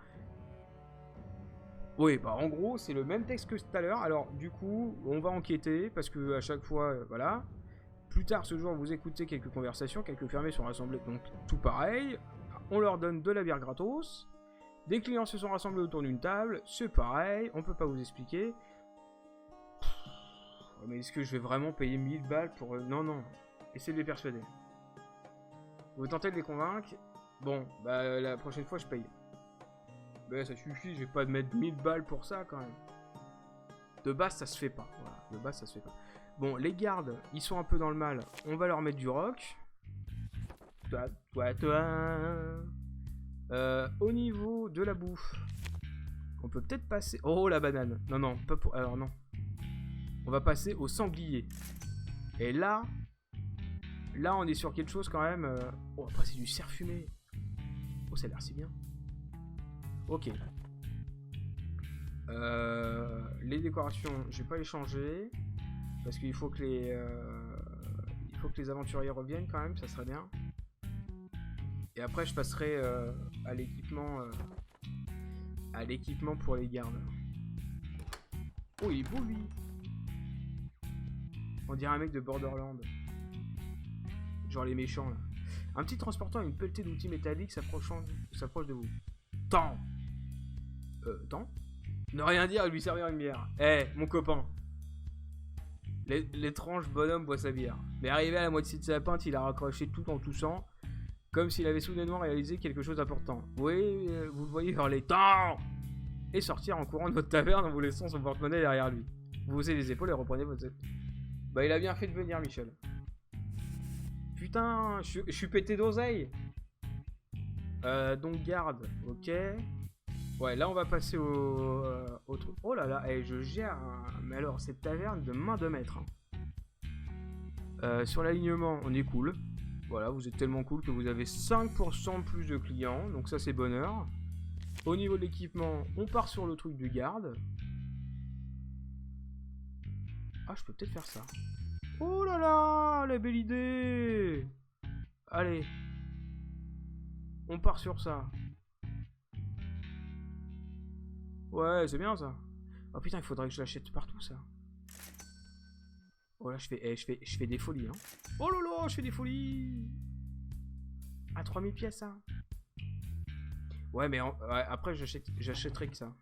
Oui, bah en gros, c'est le même texte que tout à l'heure. Alors, du coup, on va enquêter, parce que à chaque fois, voilà. Plus tard ce jour, vous écoutez quelques conversations, quelques fermiers sont rassemblés, donc tout pareil. On leur donne de la bière gratos. Des clients se sont rassemblés autour d'une table, c'est pareil, on peut pas vous expliquer. Mais est-ce que je vais vraiment payer 1000 balles pour... Non. Essayez de les persuader. Vous tentez de les convaincre. Bon, bah la prochaine fois je paye. Bah ça suffit, je vais pas mettre 1000 balles pour ça quand même. De base ça se fait pas. Voilà, de base ça se fait pas. Bon, les gardes, ils sont un peu dans le mal. On va leur mettre du rock. Au niveau de la bouffe, on peut peut-être passer... Oh la banane. Non, pas pour... Alors non. On va passer au sanglier. Et là on est sur quelque chose quand même... Oh, après c'est du cerf fumé. Oh, ça a l'air si bien. Ok. Les décorations, je vais pas les changer. Parce qu'il faut que les aventuriers reviennent quand même, ça serait bien. Et après je passerai à l'équipement pour les gardes. Oh, il est beau lui. On dirait un mec de Borderlands. Genre les méchants là. Un petit transportant et une pelletée d'outils métalliques s'approche de vous. Temps. Ne rien dire et lui servir une bière. Eh, mon copain. L'étrange bonhomme boit sa bière. Mais arrivé à la moitié de sa pinte, il a raccroché tout en toussant, comme s'il avait soudainement réalisé quelque chose d'important. Oui, vous le voyez hurler « Temps !» et sortir en courant de votre taverne en vous laissant son porte-monnaie derrière lui. Vous haussez les épaules et reprenez votre... Bah il a bien fait de venir, Michel. Putain, je suis pété d'oseille. Donc garde, ok. Ouais, là on va passer au truc. Oh là là, et je gère mais alors cette taverne de main de maître. Sur l'alignement, on est cool. Voilà, vous êtes tellement cool que vous avez 5% plus de clients, donc ça c'est bonheur. Au niveau de l'équipement, on part sur le truc du garde. Ah, je peux peut-être faire ça. Oh là là, la belle idée. Allez. On part sur ça. Ouais, c'est bien ça. Oh putain, il faudrait que je l'achète partout ça. Oh là, je fais des folies. Hein. Oh là là, je fais des folies. À 3000 pièces ça. Ouais, mais ouais, après, j'achèterai que ça.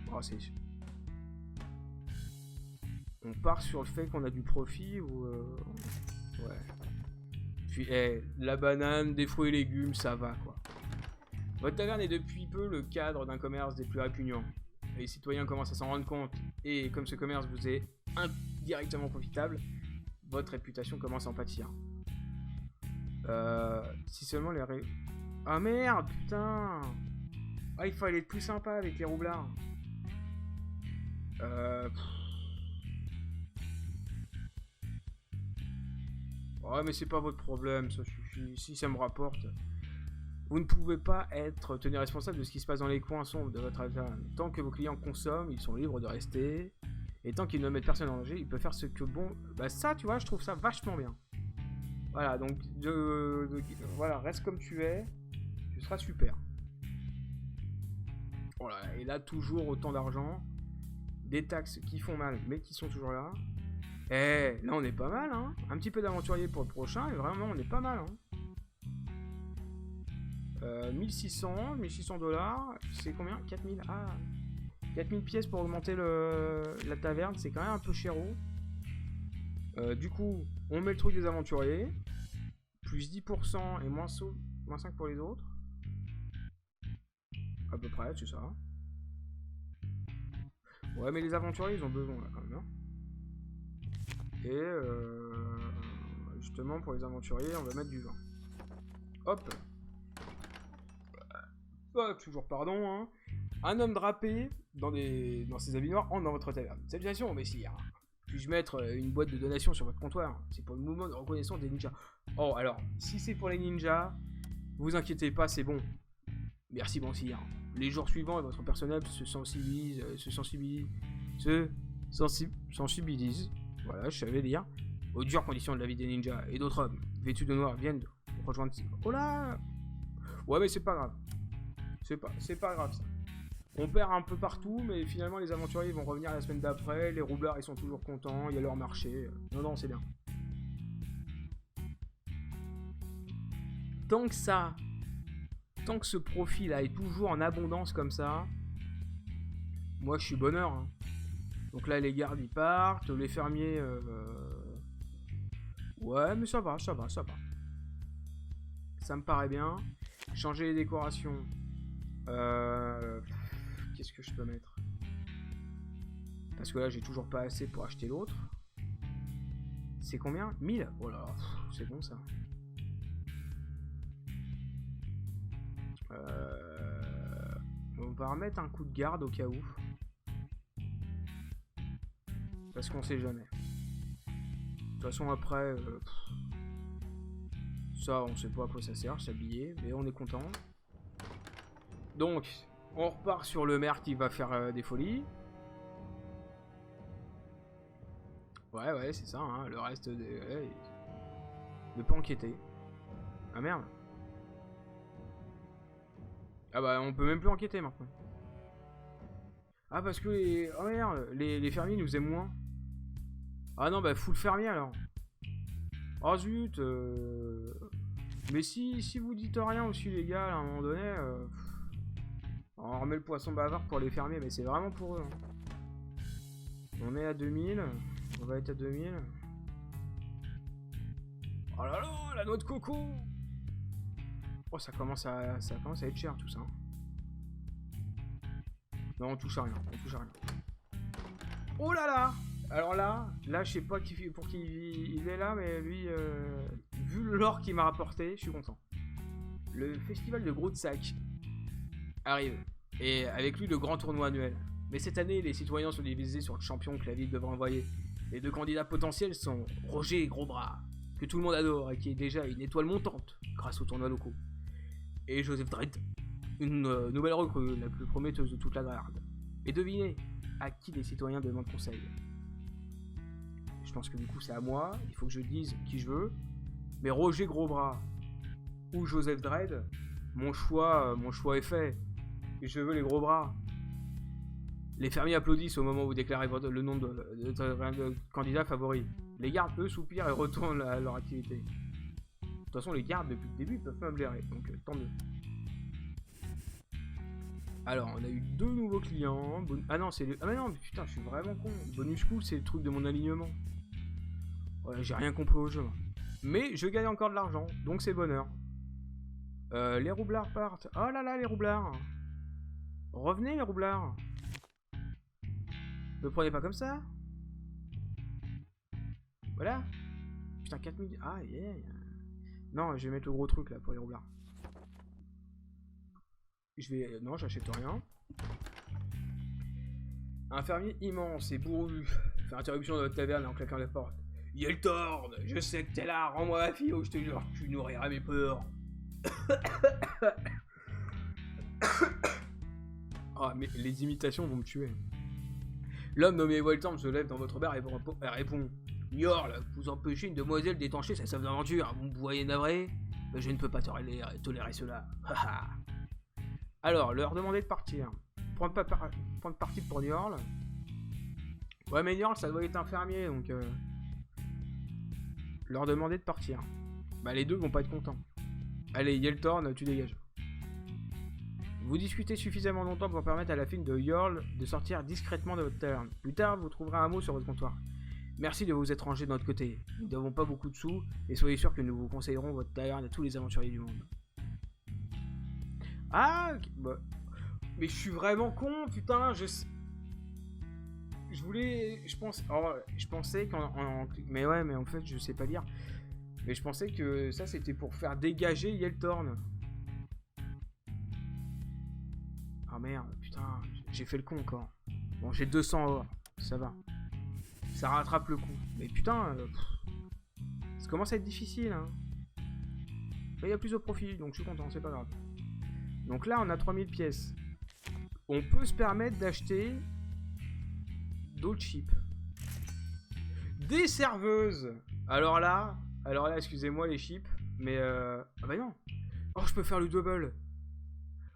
Oh, c'est... On part sur le fait qu'on a du profit ou... Ouais. Puis, la banane, des fruits et légumes, ça va, quoi. Votre taverne est depuis peu le cadre d'un commerce des plus répugnants. Les citoyens commencent à s'en rendre compte, et comme ce commerce vous est indirectement profitable, votre réputation commence à en pâtir. Si seulement les... Ah merde, putain. Ah, il fallait être plus sympa avec les roublards. Ouais, mais c'est pas votre problème, ça suffit. Si ça me rapporte. Vous ne pouvez pas être tenu responsable de ce qui se passe dans les coins sombres de votre taverne. Tant que vos clients consomment, ils sont libres de rester. Et tant qu'ils ne mettent personne en danger, ils peuvent faire ce que bon... Bah ça, tu vois, je trouve ça vachement bien. Voilà, donc, voilà, reste comme tu es. Tu seras super. Voilà, et là, toujours autant d'argent. Des taxes qui font mal, mais qui sont toujours là. Eh, là, on est pas mal, hein. Un petit peu d'aventurier pour le prochain, et vraiment, on est pas mal, hein. 1600 $, c'est combien? 4000, ah, 4000 pièces pour augmenter la taverne, c'est quand même un peu chéro. Du coup, on met le truc des aventuriers, plus 10% et moins 5 pour les autres. À peu près, c'est ça. Ouais, mais les aventuriers, ils ont besoin, là, quand même, hein. Et, justement, pour les aventuriers, on va mettre du vin. Hop. Toujours pardon, hein. Un homme drapé dans ses habits noirs entre dans votre taverne. Salutations, messire. Puis-je mettre une boîte de donation sur votre comptoir? C'est pour le mouvement de reconnaissance des ninjas. Oh, alors, si c'est pour les ninjas, vous inquiétez pas, c'est bon. Merci, bon sire. Les jours suivants, votre personnage se sensibilise, voilà, je savais dire, aux dures conditions de la vie des ninjas. Et d'autres hommes, vêtus de noir, viennent rejoindre... Oh là! Ouais, mais c'est pas grave. C'est pas grave, ça. On perd un peu partout, mais finalement, les aventuriers vont revenir la semaine d'après. Les roublards, ils sont toujours contents. Il y a leur marché. Non, c'est bien. Tant que ce profil-là est toujours en abondance comme ça, moi, je suis bonheur, hein. Donc là, les gardes, ils partent. Les fermiers... Ouais, mais ça va. Ça me paraît bien. Changer les décorations. Qu'est-ce que je peux mettre? Parce que là, j'ai toujours pas assez pour acheter l'autre. C'est combien? 1000? Oh là, c'est bon, ça. On va remettre un coup de garde au cas où. Parce qu'on sait jamais. De toute façon, après... ça, on sait pas à quoi ça sert, s'habiller. Mais on est content. Donc, on repart sur le maire qui va faire des folies. Ouais, c'est ça, hein. Le reste, ne pas enquêter. Ah merde. Ah bah, on peut même plus enquêter maintenant. Ah, parce que oh merde, les fermiers nous aiment moins. Ah non, bah, full fermier alors. Oh zut. Mais si vous dites rien aussi, les gars, à un moment donné... On remet le poisson bavard pour les fermiers, mais c'est vraiment pour eux. Hein. On est à 2000. On va être à 2000. Oh là là, la noix de coco. Oh, ça commence à être cher tout ça. Non, on touche à rien. On touche à rien. Oh là là. Alors là, je sais pas pour qui il est là, mais lui, vu l'or qu'il m'a rapporté, je suis content. Le festival de Grootsack arrive. Et avec lui, le grand tournoi annuel. Mais cette année, les citoyens sont divisés sur le champion que la ville devra envoyer. Les deux candidats potentiels sont Roger Grosbras, que tout le monde adore et qui est déjà une étoile montante grâce aux tournois locaux, et Joseph Dredd, une nouvelle recrue, la plus prometteuse de toute la garde. Et devinez à qui les citoyens demandent conseil. Je pense que du coup c'est à moi, il faut que je dise qui je veux. Mais Roger Grosbras ou Joseph Dredd, mon choix est fait. Et je veux les gros bras. Les fermiers applaudissent au moment où vous déclarez le nom de candidat favori. Les gardes, eux, soupirent et retournent à leur activité. De toute façon, les gardes, depuis le début, ils peuvent pas me blairer, donc tant mieux. Alors, on a eu 2 nouveaux clients. Ah non, c'est le... Ah mais non, putain, je suis vraiment con. Bonus coup, c'est le truc de mon alignement. Ouais, j'ai rien compris au jeu. Mais je gagne encore de l'argent, donc c'est bonheur. Les roublards partent. Oh là là, les roublards. Revenez, les roublards. Ne prenez pas comme ça. Voilà. Putain, 4000. Ah, yeah. Non, je vais mettre le gros truc là pour les roublards. Je vais... Non, j'achète rien. Un fermier immense et bourru fait interruption de votre taverne en claquant la porte. Yeltorn, je sais que t'es là, rends-moi ma fille ou je te jure que tu nourriras mes peurs. Ah, mais les imitations vont me tuer. L'homme nommé Yeltorn se lève dans votre bar et répond: Njorl, vous empêchez une demoiselle d'étancher sa soif d'aventure. Vous me voyez navré? Mais je ne peux pas tolérer cela. Alors, leur demander de partir. Prendre parti pour Njorl. Ouais, mais Njorl, ça doit être un fermier, donc... Leur demander de partir. Bah, les deux vont pas être contents. Allez, Yeltorn, tu dégages. Vous discutez suffisamment longtemps pour permettre à la fille de Njorl de sortir discrètement de votre taverne. Plus tard, vous trouverez un mot sur votre comptoir. Merci de vous être rangé de notre côté. Nous n'avons pas beaucoup de sous, et soyez sûr que nous vous conseillerons votre taverne à tous les aventuriers du monde. Ah, bah... Mais je suis vraiment con, putain, je pensais qu'en... Mais ouais, mais en fait, je sais pas lire. Mais je pensais que ça, c'était pour faire dégager Yeltorn. Ah merde, putain, j'ai fait le con encore. Bon, j'ai 200 or, ça va. Ça rattrape le coup. Mais putain, ça commence à être difficile, hein. Mais il y a plus de profit, donc je suis content, c'est pas grave. Donc là, on a 3000 pièces. On peut se permettre d'acheter d'autres chips. Des serveuses. Alors là, excusez-moi les chips, mais ah bah non. Oh, je peux faire le double.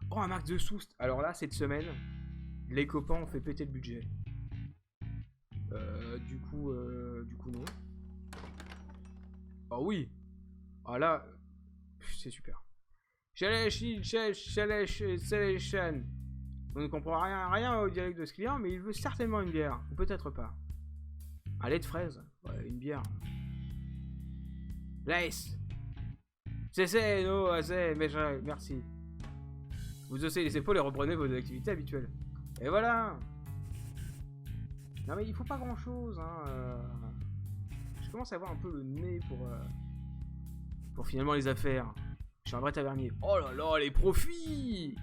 Oh, un max de soust. Alors là, cette semaine, les copains ont fait péter le budget. Du coup, non. Oh oui. Ah là, c'est super. On ne comprend rien au dialecte de ce client, mais il veut certainement une bière. Ou peut-être pas. Un lait de fraise. Ouais, une bière. Laisse. C'est, non, c'est, merci. Vous haussez les épaules et reprenez vos activités habituelles. Et voilà. Non mais il faut pas grand chose, hein. Je commence à avoir un peu le nez pour finalement les affaires. Je suis un vrai tavernier. Oh là là, les profits.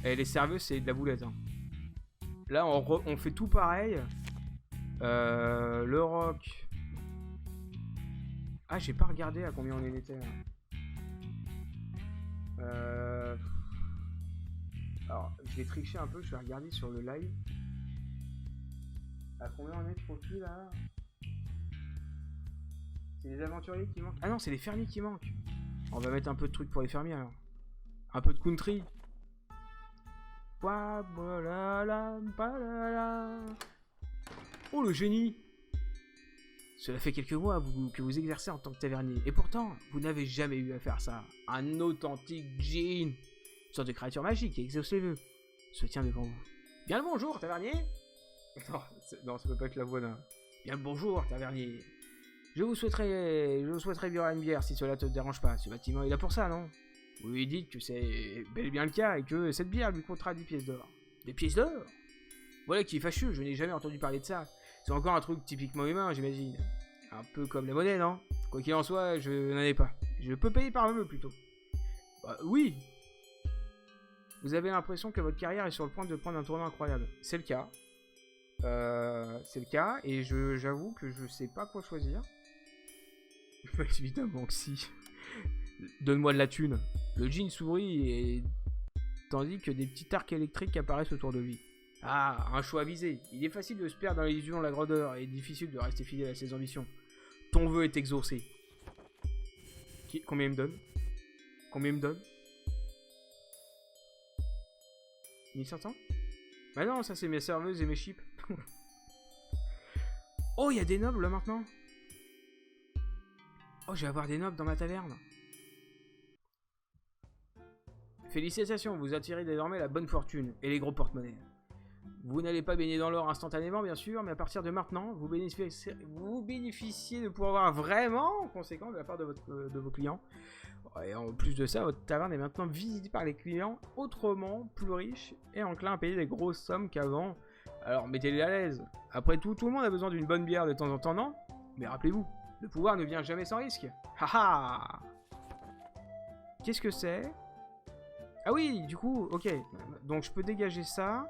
Et les serveuses, c'est de la boulette, hein. Là, on fait tout pareil. Le rock. Ah, j'ai pas regardé à combien on en était. Alors, je vais tricher un peu, je vais regarder sur le live. À combien on est de profit là? C'est les aventuriers qui manquent. Ah non, c'est les fermiers qui manquent. On va mettre un peu de trucs pour les fermiers alors. Un peu de country. Oh le génie! Cela fait quelques mois que vous exercez en tant que tavernier. Et pourtant, vous n'avez jamais eu à faire ça. Un authentique djinn. Une sorte de créature magique qui exauce les vœux. se tient devant vous. Bien le bonjour, tavernier. Non, ça peut pas être la voix d'un... Bien le bonjour, tavernier. Je vous souhaiterais boire une bière si cela te dérange pas. Ce bâtiment est là pour ça, non? Oui, dites que c'est bel et bien le cas et que cette bière lui coûtera 10 pièces d'or. Des pièces d'or? Voilà qui est fâcheux, je n'ai jamais entendu parler de ça. C'est encore un truc typiquement humain, j'imagine. Un peu comme la monnaie, non? Quoi qu'il en soit, je n'en ai pas. Je peux payer par vœu, plutôt. Bah, oui. Vous avez l'impression que votre carrière est sur le point de prendre un tournant incroyable. C'est le cas. C'est le cas, et j'avoue que je sais pas quoi choisir. Évidemment que si. Donne-moi de la thune. Le jean sourit et... tandis que des petits arcs électriques apparaissent autour de lui. Ah, un choix avisé. Il est facile de se perdre dans l'illusion de la grandeur et difficile de rester fidèle à ses ambitions. Ton vœu est exaucé. Combien il me donne? Combien il me donne? 1500? Bah non, ça c'est mes serveuses et mes chips. Oh, il y a des nobles là maintenant. Oh, je vais avoir des nobles dans ma taverne. Félicitations, vous attirez désormais la bonne fortune et les gros porte-monnaies. Vous n'allez pas baigner dans l'or instantanément, bien sûr, mais à partir de maintenant, vous bénéficiez de pouvoirs vraiment conséquents de la part de vos clients. Et en plus de ça, votre taverne est maintenant visitée par les clients autrement plus riches et enclins à payer des grosses sommes qu'avant. Alors mettez-les à l'aise. Après tout, tout le monde a besoin d'une bonne bière de temps en temps, non? Mais rappelez-vous, le pouvoir ne vient jamais sans risque. Haha. Qu'est-ce que c'est? Ah oui, du coup, ok. Donc je peux dégager ça.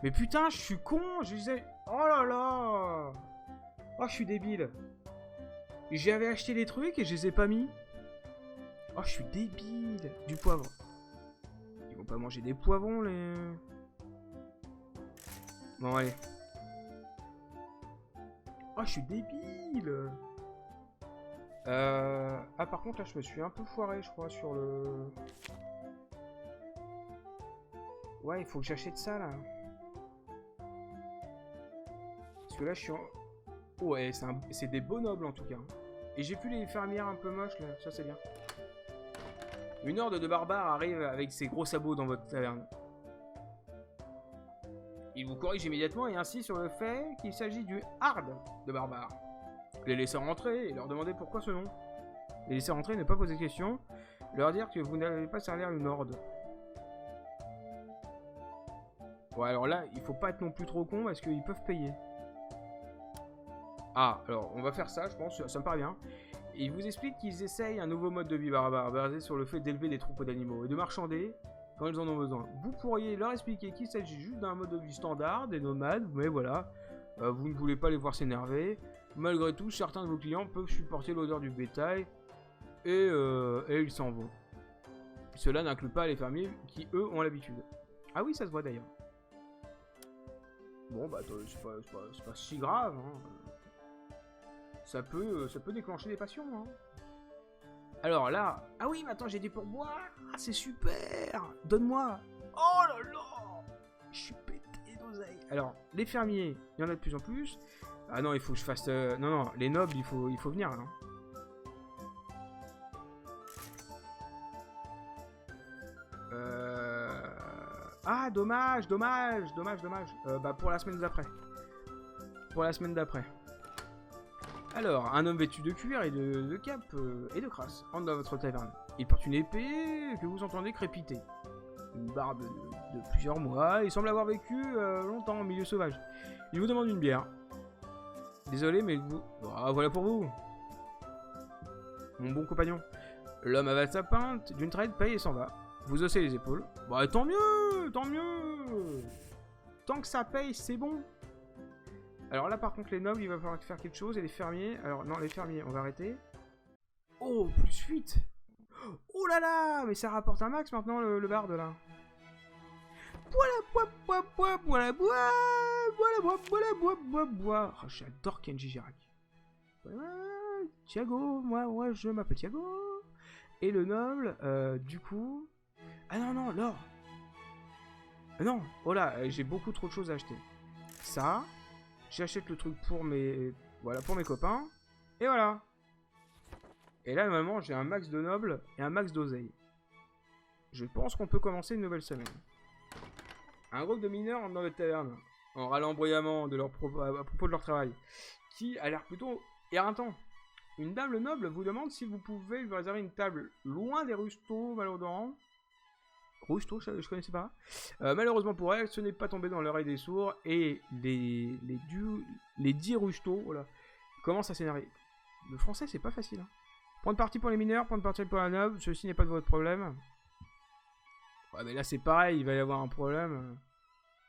Mais putain, je suis con. Je disais... Oh là là. Oh, je suis débile. J'avais acheté les trucs et je les ai pas mis. Oh, je suis débile. Du poivre. Ils vont pas manger des poivrons, les... Bon, allez. Oh, je suis débile. Ah, par contre, là, je me suis un peu foiré, je crois, sur le... Ouais, il faut que j'achète ça, là. Parce que là, je suis en... Ouais, c'est des beaux nobles, en tout cas. Et j'ai plus les fermières un peu moches, là. Ça, c'est bien. Une horde de barbares arrive avec ses gros sabots dans votre taverne. Il vous corrige immédiatement et insiste sur le fait qu'il s'agit du hard de barbares. Les laisser rentrer et leur demander pourquoi ce nom. Les laisser rentrer et ne pas poser de questions. Leur dire que vous n'allez pas servir une horde. Ouais, alors là, il faut pas être non plus trop con parce qu'ils peuvent payer. Ah, alors, on va faire ça, je pense, ça me paraît bien. Et ils vous expliquent qu'ils essayent un nouveau mode de vie barbare, basé sur le fait d'élever des troupeaux d'animaux et de marchander quand ils en ont besoin. Vous pourriez leur expliquer qu'il s'agit juste d'un mode de vie standard, des nomades, mais voilà, vous ne voulez pas les voir s'énerver. Malgré tout, certains de vos clients peuvent supporter l'odeur du bétail et ils s'en vont. Cela n'inclut pas les fermiers qui, eux, ont l'habitude. Ah oui, ça se voit d'ailleurs. Bon, bah, c'est pas si grave, hein. Ça peut déclencher des passions, hein. Alors là... Ah oui, mais attends, j'ai des pourboires. Ah, c'est super. Donne-moi. Oh là là. Je suis pété d'oseille. Alors, les fermiers, il y en a de plus en plus. Ah non, il faut que je fasse... Non, les nobles, il faut venir, là. Ah, dommage. Bah, pour la semaine d'après. Alors, un homme vêtu de cuir et de cape et de crasse entre dans votre taverne. Il porte une épée que vous entendez crépiter. Une barbe de plusieurs mois. Il semble avoir vécu longtemps en milieu sauvage. Il vous demande une bière. Désolé, mais vous... Ah, voilà pour vous. Mon bon compagnon. L'homme avale sa pinte d'une traite, paye et s'en va. Vous haussez les épaules. Bah, tant mieux. Tant que ça paye, c'est bon. Alors là, par contre, les nobles, il va falloir faire quelque chose. Et les fermiers... Alors, non, les fermiers, on va arrêter. Oh, plus 8. Oh là là. Mais ça rapporte un max, maintenant, le barde, là. Voilà. Oh, j'adore Kenji Girac. Thiago, moi, je m'appelle Thiago. Et le noble, du coup... Ah non, l'or. Non, oh là, j'ai beaucoup trop de choses à acheter. Ça... J'achète le truc pour mes... Voilà, pour mes copains. Et voilà. Et là, normalement, j'ai un max de nobles et un max d'oseille. Je pense qu'on peut commencer une nouvelle semaine. Un groupe de mineurs entre dans votre taverne, en râlant bruyamment de à propos de leur travail, qui a l'air plutôt éreintant. Une dame noble vous demande si vous pouvez lui réserver une table loin des rustos malodorants. Rusto, je connaissais pas. Malheureusement pour elle, ce n'est pas tombé dans l'oreille des sourds et les 10 rustos, voilà, commencent à s'énerver. Le français, c'est pas facile. Hein. Prendre parti pour les mineurs, prendre parti pour la noble, ceci n'est pas de votre problème. Ouais, mais là c'est pareil, il va y avoir un problème.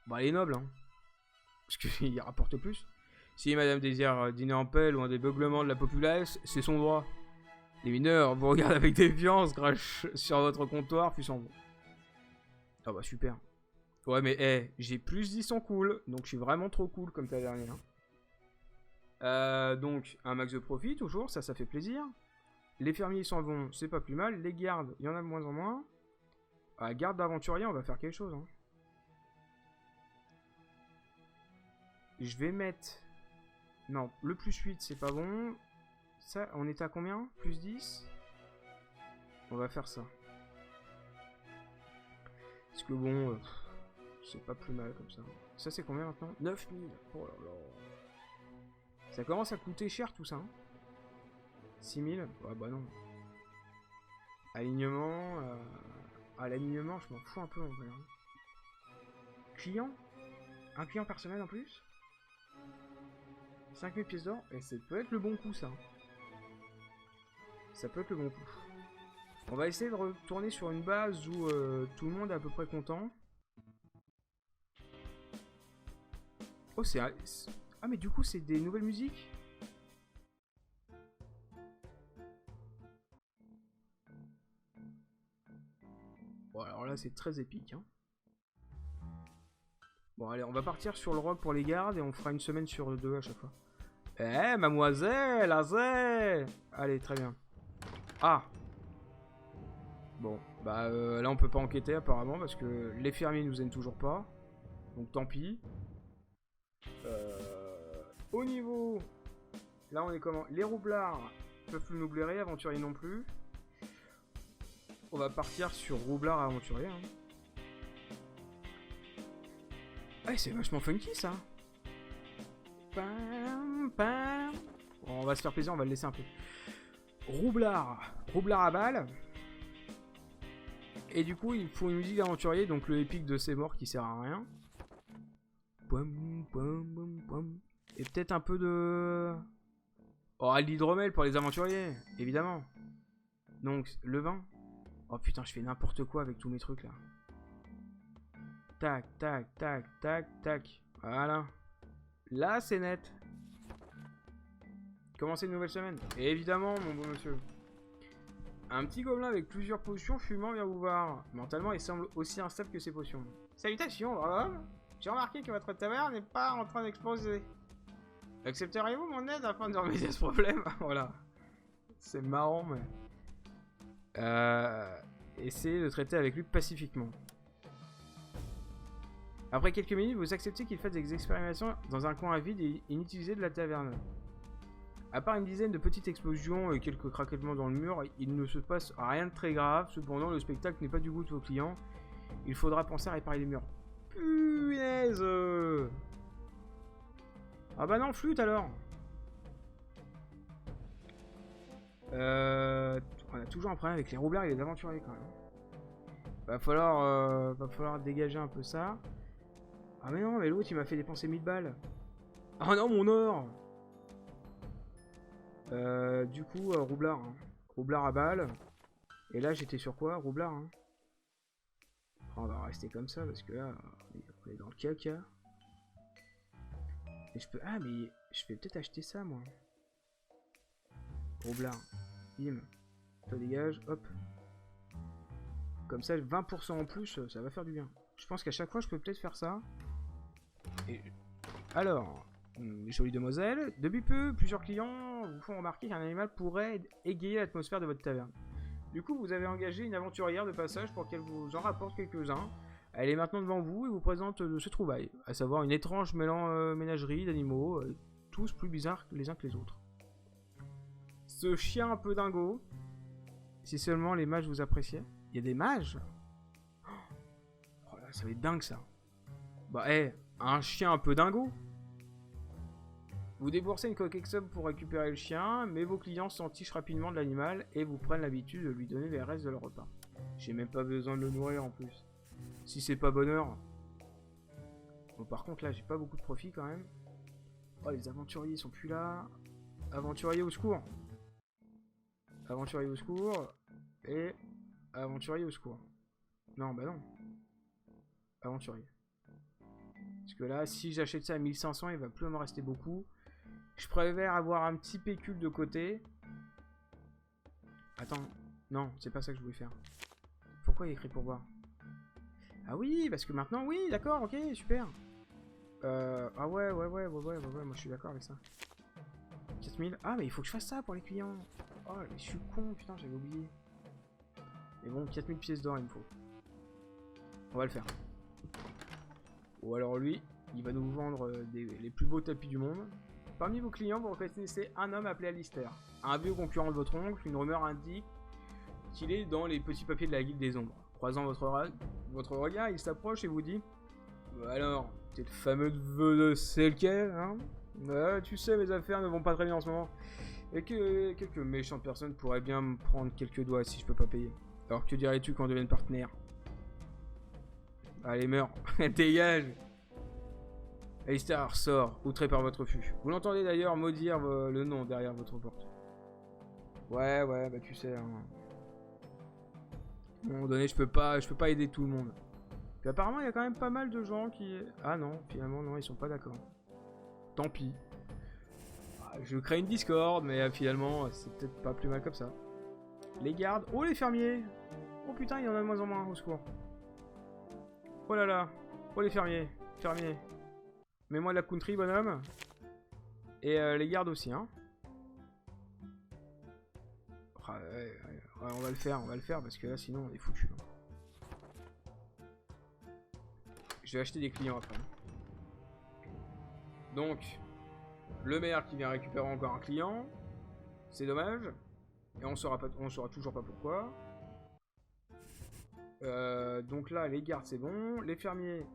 Bah, les nobles, hein. Parce qu'il rapporte plus. Si madame désire dîner en pelle ou un débeuglement de la populace, c'est son droit. Les mineurs vous regardent avec défiance, crachent sur votre comptoir, puis s'en vont. Ah bah super. Ouais mais j'ai plus 10 en cool, donc je suis vraiment trop cool comme ta dernière. Donc un max de profit toujours, ça fait plaisir. Les fermiers s'en vont, c'est pas plus mal. Les gardes, il y en a de moins en moins. Garde d'aventurier, on va faire quelque chose. Hein. Je vais mettre... Non, le plus 8 c'est pas bon. Ça, on est à combien? Plus 10. On va faire ça. Parce que bon, c'est pas plus mal comme ça. Ça c'est combien maintenant? 9000. Oh là là. Ça commence à coûter cher tout ça. Hein. 6000. Ouais bah non. Alignement. L'alignement, je m'en fous un peu en vrai. Hein. Client. Un client personnel en plus. 5000 pièces d'or. Et ça peut être le bon coup ça. Ça peut être le bon coup. On va essayer de retourner sur une base où tout le monde est à peu près content. Oh, c'est... Ah, mais du coup, c'est des nouvelles musiques? Bon, alors là, c'est très épique. Hein. Bon, allez, on va partir sur le rock pour les gardes et on fera une semaine sur 2 à chaque fois. Eh, mademoiselle, azé! Allez, très bien. Ah! Bon, bah là on peut pas enquêter apparemment parce que les fermiers nous aiment toujours pas. Donc tant pis. Au niveau... Là on est comment? Les roublards peuvent plus nous blairer, aventuriers non plus. On va partir sur roublard aventurier. Hein. Ouais, c'est vachement funky ça. Pam, pam. Bon, on va se faire plaisir, on va le laisser un peu. Roublard à balle. Et du coup, il faut une musique d'aventurier, donc le épique de ces morts qui sert à rien. Et peut-être un peu de... Oh, l'hydromel pour les aventuriers, évidemment. Donc, le vin. Oh putain, je fais n'importe quoi avec tous mes trucs là. Tac, tac, tac, tac, tac. Voilà. Là, c'est net. Commencer une nouvelle semaine. Et évidemment, mon beau monsieur. Un petit gobelin avec plusieurs potions fumant vient vous voir. Mentalement, il semble aussi instable que ses potions. Salutations, bravo. J'ai remarqué que votre taverne n'est pas en train d'exploser. Accepteriez-vous mon aide afin de remédier à ce problème? Voilà. C'est marrant, mais... essayez de traiter avec lui pacifiquement. Après quelques minutes, vous acceptez qu'il fasse des expérimentations dans un coin vide et inutilisé de la taverne. À part une dizaine de petites explosions et quelques craquements dans le mur, il ne se passe rien de très grave. Cependant, le spectacle n'est pas du goût de vos clients. Il faudra penser à réparer les murs. Punaise! Ah bah non, flûte alors! On a toujours un problème avec les roublards et les aventuriers quand même. Va falloir dégager un peu ça. Ah mais non, mais l'autre il m'a fait dépenser 1000 balles. Oh non, mon or! Du coup, roublard. Hein. Roublard à balle. Et là, j'étais sur quoi? Roublard. Hein. Oh, on va rester comme ça parce que là, on est dans le caca. Et je peux... Ah, mais je vais peut-être acheter ça, moi. Roublard. Bim. Ça dégage. Hop. Comme ça, 20% en plus, ça va faire du bien. Je pense qu'à chaque fois, je peux peut-être faire ça. Et... Alors... Jolie demoiselle, depuis peu, plusieurs clients vous font remarquer qu'un animal pourrait égayer l'atmosphère de votre taverne. Du coup, vous avez engagé une aventurière de passage pour qu'elle vous en rapporte quelques-uns. Elle est maintenant devant vous et vous présente ce trouvaille, à savoir une étrange ménagerie d'animaux, tous plus bizarres les uns que les autres. Ce chien un peu dingo, si seulement les mages vous appréciaient. Il y a des mages? Oh là, ça va être dingue ça. Bah, un chien un peu dingo. Vous déboursez une coquette somme pour récupérer le chien, mais vos clients s'entichent rapidement de l'animal et vous prennent l'habitude de lui donner les restes de leur repas. J'ai même pas besoin de le nourrir en plus. Si c'est pas bonheur. Bon, par contre, là, j'ai pas beaucoup de profit quand même. Oh, les aventuriers sont plus là. Aventurier au secours. Aventurier au secours. Et aventurier au secours. Non, bah non. Aventurier. Parce que là, si j'achète ça à 1500, il va plus me rester beaucoup. Je préfère avoir un petit pécule de côté. Attends. Non, c'est pas ça que je voulais faire. Pourquoi il est écrit pourboire? Ah oui, parce que maintenant, oui, d'accord, ok, super. Ah ouais, moi je suis d'accord avec ça. 4000. Ah, mais il faut que je fasse ça pour les clients. Oh, mais je suis con, putain, j'avais oublié. Mais bon, 4000 pièces d'or, il me faut. On va le faire. Ou alors lui, il va nous vendre les plus beaux tapis du monde. Parmi vos clients, vous reconnaissez un homme appelé Alistair. Un vieux concurrent de votre oncle, une rumeur indique qu'il est dans les petits papiers de la Guilde des Ombres. Croisant votre regard, il s'approche et vous dit alors, t'es le fameux vœu de Selker, hein? Tu sais, mes affaires ne vont pas très bien en ce moment. Et que quelques méchantes personnes pourraient bien me prendre quelques doigts si je peux pas payer. Alors que dirais-tu qu'on devienne partenaire? Allez, meurs. Dégage. Alistair sort, outré par votre refus. Vous l'entendez d'ailleurs maudire le nom derrière votre porte. Ouais, bah tu sais, hein. À un moment donné, je peux pas aider tout le monde. Puis apparemment, il y a quand même pas mal de gens qui... Ah non, finalement, non, ils sont pas d'accord. Tant pis. Je crée une Discord, mais finalement, c'est peut-être pas plus mal comme ça. Les gardes. Oh, les fermiers. Oh putain, il y en a de moins en moins, au secours. Oh là là. Oh, les fermiers. Fermiers. Mets-moi de la country, bonhomme. Et les gardes aussi, hein. Ouais, on va le faire, parce que là, sinon, on est foutu. Je vais acheter des clients après. Donc, le maire qui vient récupérer encore un client. C'est dommage. Et on saura toujours pas pourquoi. Donc là, les gardes, c'est bon. Les fermiers,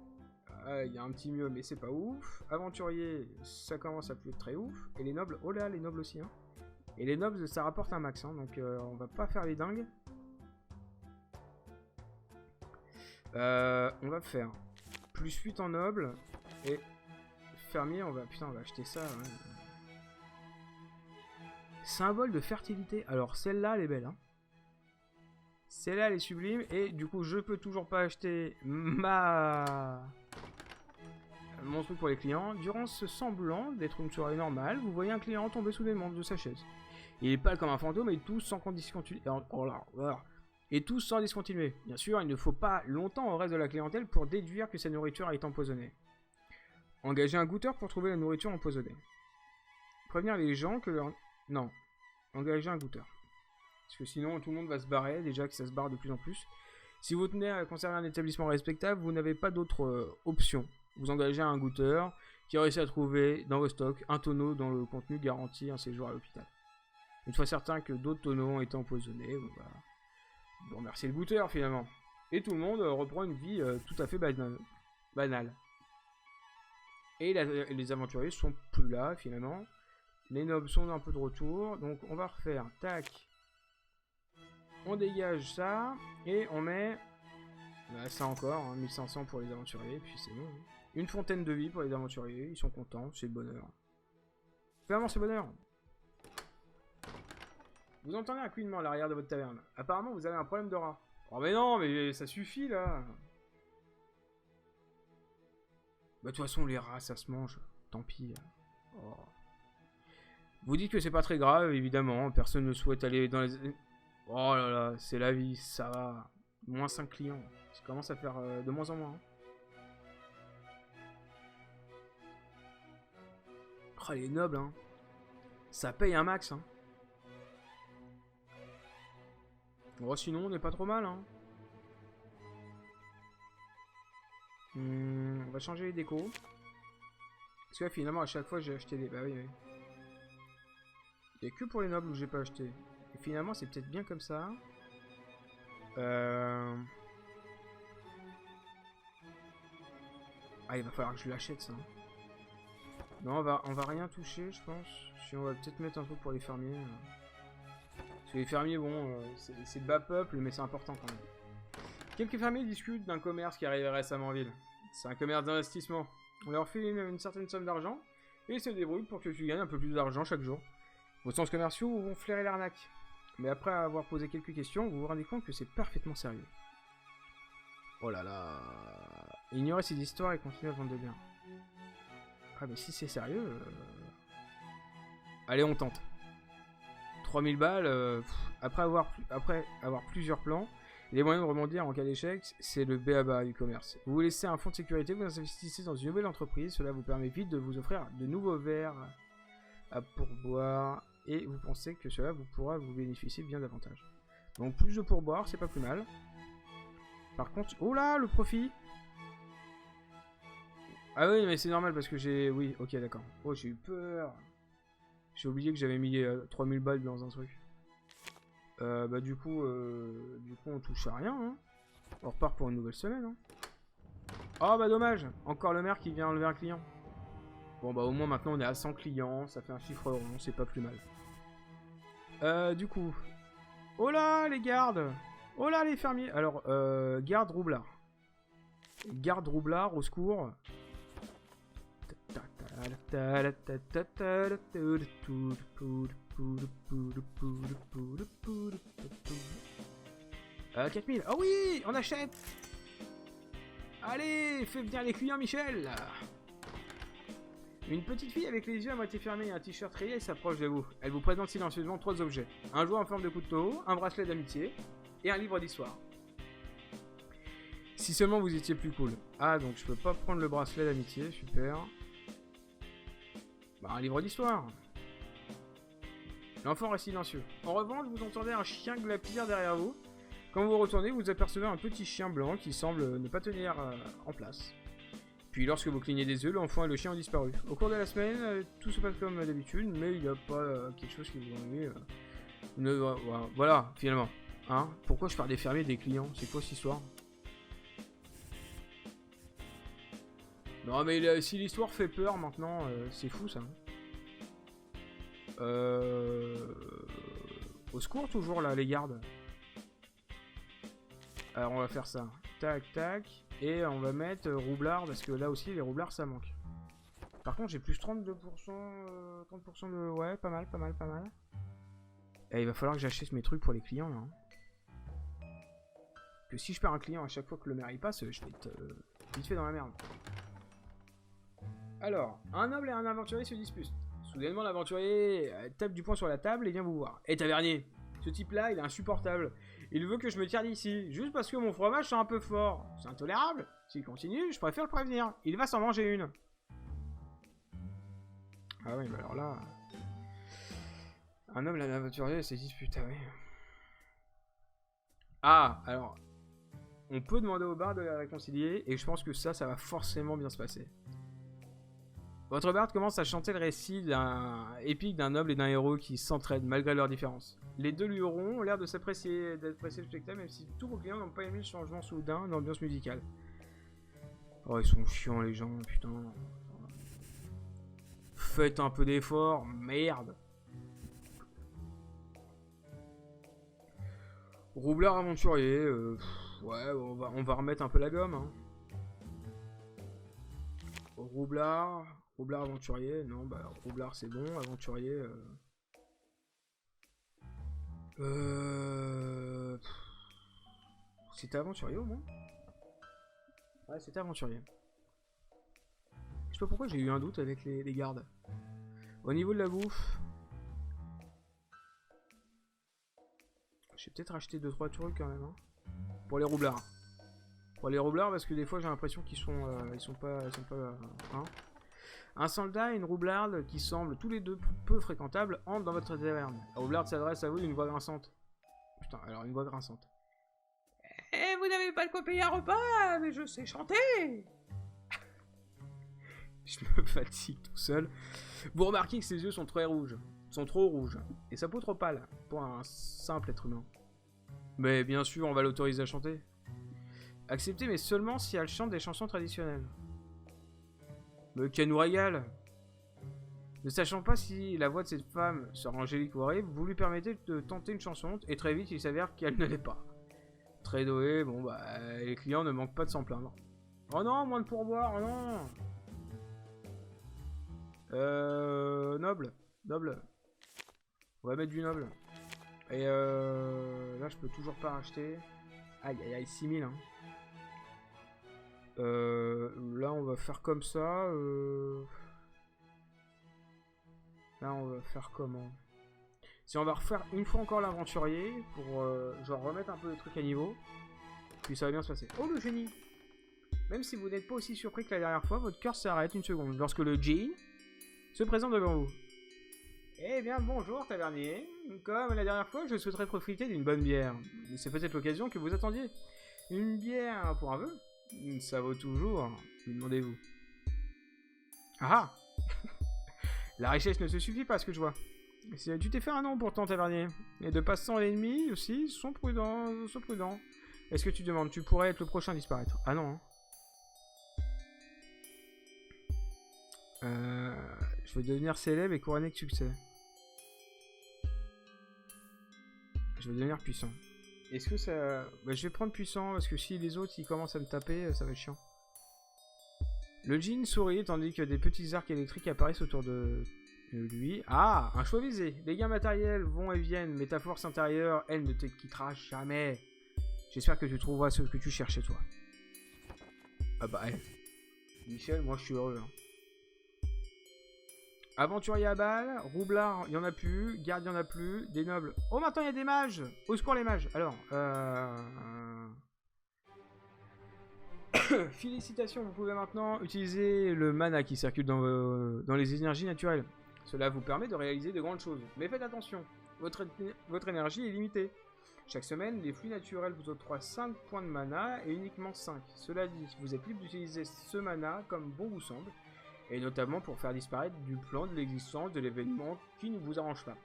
il y a un petit mieux, mais c'est pas ouf. Aventurier, ça commence à plus être très ouf. Et les nobles, oh là, les nobles aussi, hein. Et les nobles, ça rapporte un max, hein, donc on va pas faire les dingues. On va faire plus 8 en noble. Et fermier, on va acheter ça. Ouais. Symbole de fertilité. Alors celle-là, elle est belle, hein. Celle-là, elle est sublime. Et du coup, je peux toujours pas acheter mon truc pour les clients. Durant ce semblant d'être une soirée normale, vous voyez un client tomber soudainement de sa chaise. Il est pâle comme un fantôme et tous sans discontinuer. Et tous sans discontinuer. Bien sûr, il ne faut pas longtemps au reste de la clientèle pour déduire que sa nourriture est empoisonnée. Engagez un goûteur pour trouver la nourriture empoisonnée. Prévenir les gens que leur... Non. Engagez un goûteur. Parce que sinon, tout le monde va se barrer. Déjà que ça se barre de plus en plus. Si vous tenez à conserver un établissement respectable, vous n'avez pas d'autre option. Vous engagez un goûteur qui réussit à trouver dans vos stocks un tonneau dont le contenu garantit un séjour à l'hôpital. Une fois certain que d'autres tonneaux ont été empoisonnés, vous remerciez le goûteur finalement. Et tout le monde reprend une vie tout à fait banale. Et les aventuriers sont plus là finalement. Les nobles sont un peu de retour. Donc on va refaire. Tac. On dégage ça. Et on met... ça encore. Hein, 1500 pour les aventuriers. Puis c'est bon. Hein. Une fontaine de vie pour les aventuriers. Ils sont contents. C'est le bonheur. Vraiment c'est le bonheur. Vous entendez un couinement à l'arrière de votre taverne. Apparemment vous avez un problème de rat. Oh mais non, mais ça suffit là. Bah de toute façon les rats ça se mange. Tant pis. Oh. Vous dites que c'est pas très grave, évidemment. Personne ne souhaite aller dans les... Oh là là, c'est la vie, ça va. Moins 5 clients. Ça commence à faire de moins en moins. Hein. Oh les nobles, hein. Ça paye un max, hein. Bon, sinon, on n'est pas trop mal, hein. On va changer les décos. Parce que là, finalement, à chaque fois, j'ai acheté des... Bah oui, oui. Il n'y a que pour les nobles où j'ai pas acheté. Et finalement, c'est peut-être bien comme ça. Ah, il va falloir que je l'achète, ça. Non, on va rien toucher, je pense. Si on va peut-être mettre un truc pour les fermiers. Parce que les fermiers, bon, c'est de bas peuple, mais c'est important quand même. Quelques fermiers discutent d'un commerce qui arrive récemment en ville. C'est un commerce d'investissement. On leur fait une certaine somme d'argent, et ils se débrouillent pour que tu gagnes un peu plus d'argent chaque jour. Vos sens commerciaux vont flairer l'arnaque. Mais après avoir posé quelques questions, vous vous rendez compte que c'est parfaitement sérieux. Oh là là. Ignorez ces histoires et continuez à vendre de bien. Ah mais si c'est sérieux... Allez, on tente. 3000 balles, après avoir plusieurs plans, les moyens de rebondir en cas d'échec, c'est le b.a.-ba du commerce. Vous vous laissez un fonds de sécurité, vous investissez dans une nouvelle entreprise, cela vous permet vite de vous offrir de nouveaux verres à pourboire, et vous pensez que cela vous pourra vous bénéficier bien davantage. Donc plus de pourboire, c'est pas plus mal. Par contre, oh là, le profit! Ah oui, mais c'est normal parce que j'ai... Oui, ok, d'accord. Oh, j'ai eu peur. J'ai oublié que j'avais mis 3000 balles dans un truc. Bah du coup, on touche à rien. Hein. On repart pour une nouvelle semaine. Hein. Oh bah dommage. Encore le maire qui vient enlever un client. Bon bah au moins maintenant on est à 100 clients. Ça fait un chiffre rond, c'est pas plus mal. Du coup... Oh là les gardes. Oh là les fermiers. Alors, garde roublard. Garde roublard, au secours. 4000. Oh oui, on achète. Allez, fais venir les clients, Michel. Une petite fille avec les yeux à moitié fermés et un t-shirt rayé s'approche de vous. Elle vous présente silencieusement 3 objets. Un jouet en forme de couteau, un bracelet d'amitié et un livre d'histoire. Si seulement vous étiez plus cool. Ah, donc je peux pas prendre le bracelet d'amitié, super. Bah, un livre d'histoire. L'enfant reste silencieux. En revanche, vous entendez un chien glapir derrière vous. Quand vous retournez, vous apercevez un petit chien blanc qui semble ne pas tenir en place. Puis lorsque vous clignez des yeux, l'enfant et le chien ont disparu. Au cours de la semaine, tout se passe comme d'habitude, mais il n'y a pas quelque chose qui vous ennuie. Voilà, finalement. Hein, pourquoi je perds des fermiers et des clients? C'est quoi cette histoire? Non mais si l'histoire fait peur maintenant, c'est fou ça. Au secours toujours là les gardes. Alors on va faire ça. Tac tac. Et on va mettre roublard parce que là aussi les roublards ça manque. Par contre j'ai plus 32%, 30% de... Ouais pas mal. Et il va falloir que j'achète mes trucs pour les clients là. Hein. Que si je perds un client à chaque fois que le maire y passe, je vais être vite fait dans la merde. Alors, un noble et un aventurier se disputent. Soudainement, l'aventurier tape du poing sur la table et vient vous voir. Eh tavernier, ce type-là, il est insupportable. Il veut que je me tire d'ici, juste parce que mon fromage sent un peu fort. C'est intolérable. S'il continue, je préfère le prévenir. Il va s'en manger une. Ah oui, bah alors là... Un noble et un aventurier se disputent, ah oui. Ah, alors... On peut demander au barde de les réconcilier, et je pense que ça va forcément bien se passer. Votre barde commence à chanter le récit épique d'un noble et d'un héros qui s'entraident malgré leurs différences. Les deux lui auront l'air d'apprécier le spectacle, même si tous vos clients n'ont pas aimé le changement soudain d'ambiance musicale. Oh, ils sont chiants les gens, putain. Faites un peu d'effort, merde. Roublard aventurier, ouais, on va remettre un peu la gomme. Hein. Roublard aventurier, non, bah roublard c'est bon, aventurier... C'était aventurier au moins? Ouais, c'était aventurier. Je sais pas pourquoi j'ai eu un doute avec les gardes. Au niveau de la bouffe... Je vais peut-être acheter 2-3 trucs quand même, hein. Pour les roublards. Pour les roublards parce que des fois j'ai l'impression qu'ils sont... ils sont pas... hein. Un soldat et une roublarde qui semblent tous les deux peu fréquentables entrent dans votre taverne. La roublarde s'adresse à vous d'une voix grinçante. Putain, alors une voix grinçante. Eh, vous n'avez pas de quoi payer un repas, mais je sais chanter. Je me fatigue tout seul. Vous remarquez que ses yeux sont très rouges. Sont trop rouges. Et sa peau trop pâle pour un simple être humain. Mais bien sûr, on va l'autoriser à chanter. Acceptez, mais seulement si elle chante des chansons traditionnelles. Qu'elle nous régale. Ne sachant pas si la voix de cette femme sera angélique ou horrible, vous lui permettez de tenter une chanson, et très vite il s'avère qu'elle ne l'est pas. Très doué, bon bah, les clients ne manquent pas de s'en plaindre. Oh non, moins de pourboire, oh non. Noble. Noble. On va mettre du noble. Et là, je peux toujours pas racheter. Aïe, aïe, aïe, 6000. Hein. Là, on va faire comme ça. Là, on va faire comment? Si on va refaire une fois encore l'aventurier, pour genre remettre un peu le truc à niveau. Puis ça va bien se passer. Oh, le génie! Même si vous n'êtes pas aussi surpris que la dernière fois, votre cœur s'arrête une seconde lorsque le djinn se présente devant vous. Eh bien, bonjour, tavernier. Comme la dernière fois, je souhaiterais profiter d'une bonne bière. C'est peut-être l'occasion que vous attendiez. Une bière pour un vœu? Ça vaut toujours, me demandez-vous. Ah! La richesse ne se suffit pas à ce que je vois. Tu t'es fait un nom pourtant, tavernier. Et de passants ennemis aussi, sont prudents, Est-ce que tu demandes, tu pourrais être le prochain à disparaître? Ah non, hein. Je veux devenir célèbre et couronné de succès. Je veux devenir puissant. Est-ce que ça... Bah, je vais prendre puissant, parce que si les autres ils commencent à me taper, ça va être chiant. Le djinn sourit, tandis que des petits arcs électriques apparaissent autour de lui. Ah, un choix visé. Les gains matériels vont et viennent, mais ta force intérieure, elle ne te quittera jamais. J'espère que tu trouveras ce que tu cherchais, toi. Ah bah, Michel, moi je suis heureux. Hein. Aventurier à balle, roublard, il n'y en a plus, garde, il n'y en a plus, des nobles. Oh, maintenant il y a des mages! Au secours les mages! Alors, félicitations, vous pouvez maintenant utiliser le mana qui circule dans les énergies naturelles. Cela vous permet de réaliser de grandes choses. Mais faites attention, votre énergie est limitée. Chaque semaine, les flux naturels vous octroient 5 points de mana et uniquement 5. Cela dit, vous êtes libre d'utiliser ce mana comme bon vous semble. Et notamment pour faire disparaître du plan de l'existence de l'événement qui ne vous arrange pas.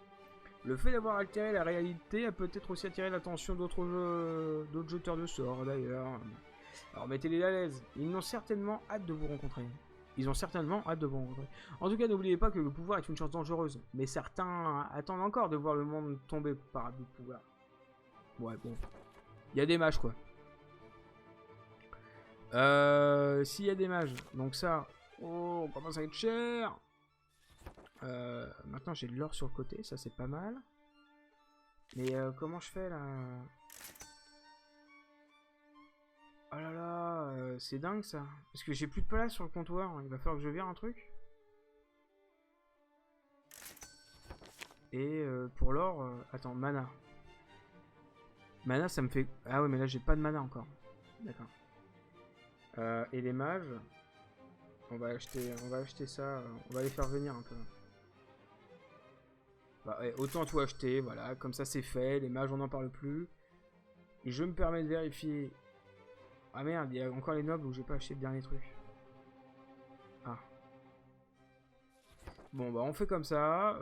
Le fait d'avoir altéré la réalité a peut-être aussi attiré l'attention d'autres jeteurs de sorts d'ailleurs. Alors mettez-les à l'aise, ils ont certainement hâte de vous rencontrer. En tout cas, n'oubliez pas que le pouvoir est une chance dangereuse, mais certains attendent encore de voir le monde tomber par abus de pouvoir. Ouais, bon. Il y a des mages quoi. S'il y a des mages, donc ça... Oh, on commence à être cher. Maintenant j'ai de l'or sur le côté, ça c'est pas mal. Mais comment je fais là? Oh là là, c'est dingue ça. Parce que j'ai plus de place sur le comptoir, il va falloir que je vire un truc. Et pour l'or, attends, mana. Mana ça me fait... Ah ouais mais là j'ai pas de mana encore. D'accord. Et les mages... On va acheter ça, on va les faire venir un peu. Bah, ouais, autant tout acheter, voilà, comme ça c'est fait, les mages on n'en parle plus. Je me permets de vérifier. Ah merde, il y a encore les nobles où j'ai pas acheté le dernier truc. Ah. Bon bah on fait comme ça,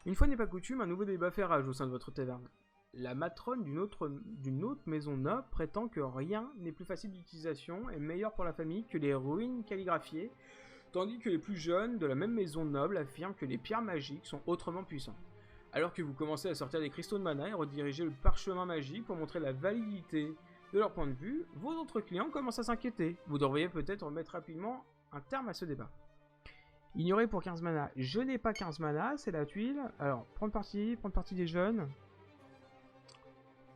Une fois n'est pas coutume, un nouveau débat fait rage au sein de votre taverne. La matrone d'une autre maison noble prétend que rien n'est plus facile d'utilisation et meilleur pour la famille que les ruines calligraphiées, tandis que les plus jeunes de la même maison noble affirment que les pierres magiques sont autrement puissantes. Alors que vous commencez à sortir des cristaux de mana et rediriger le parchemin magique pour montrer la validité de leur point de vue, vos autres clients commencent à s'inquiéter. Vous devriez peut-être mettre rapidement un terme à ce débat. Ignorer pour 15 mana. Je n'ai pas 15 mana, c'est la tuile. Alors, prendre parti des jeunes.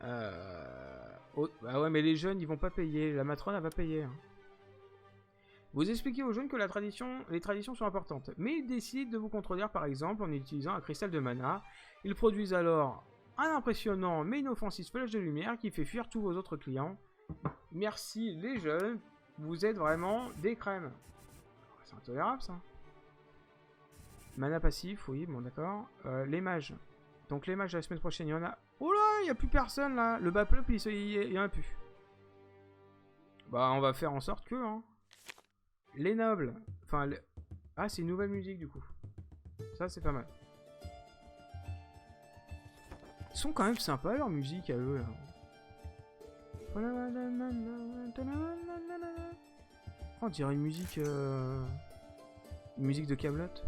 Bah ouais mais les jeunes ils vont pas payer, la matrone elle va payer. Hein. Vous expliquez aux jeunes que les traditions sont importantes, mais ils décident de vous contredire par exemple en utilisant un cristal de mana. Ils produisent alors un impressionnant mais inoffensif flash de lumière qui fait fuir tous vos autres clients. Merci les jeunes, vous êtes vraiment des crèmes. C'est intolérable ça. Mana passif, oui bon d'accord. Les mages. Donc les mages la semaine prochaine il y en a... Oh là, il n'y a plus personne là. Le bas-peuple, il y en a plus. Bah, on va faire en sorte que... Hein. Les nobles. Enfin, ah, c'est une nouvelle musique du coup. Ça, c'est pas mal. Ils sont quand même sympas leur musique à eux là. On dirait une musique de Kaamelott.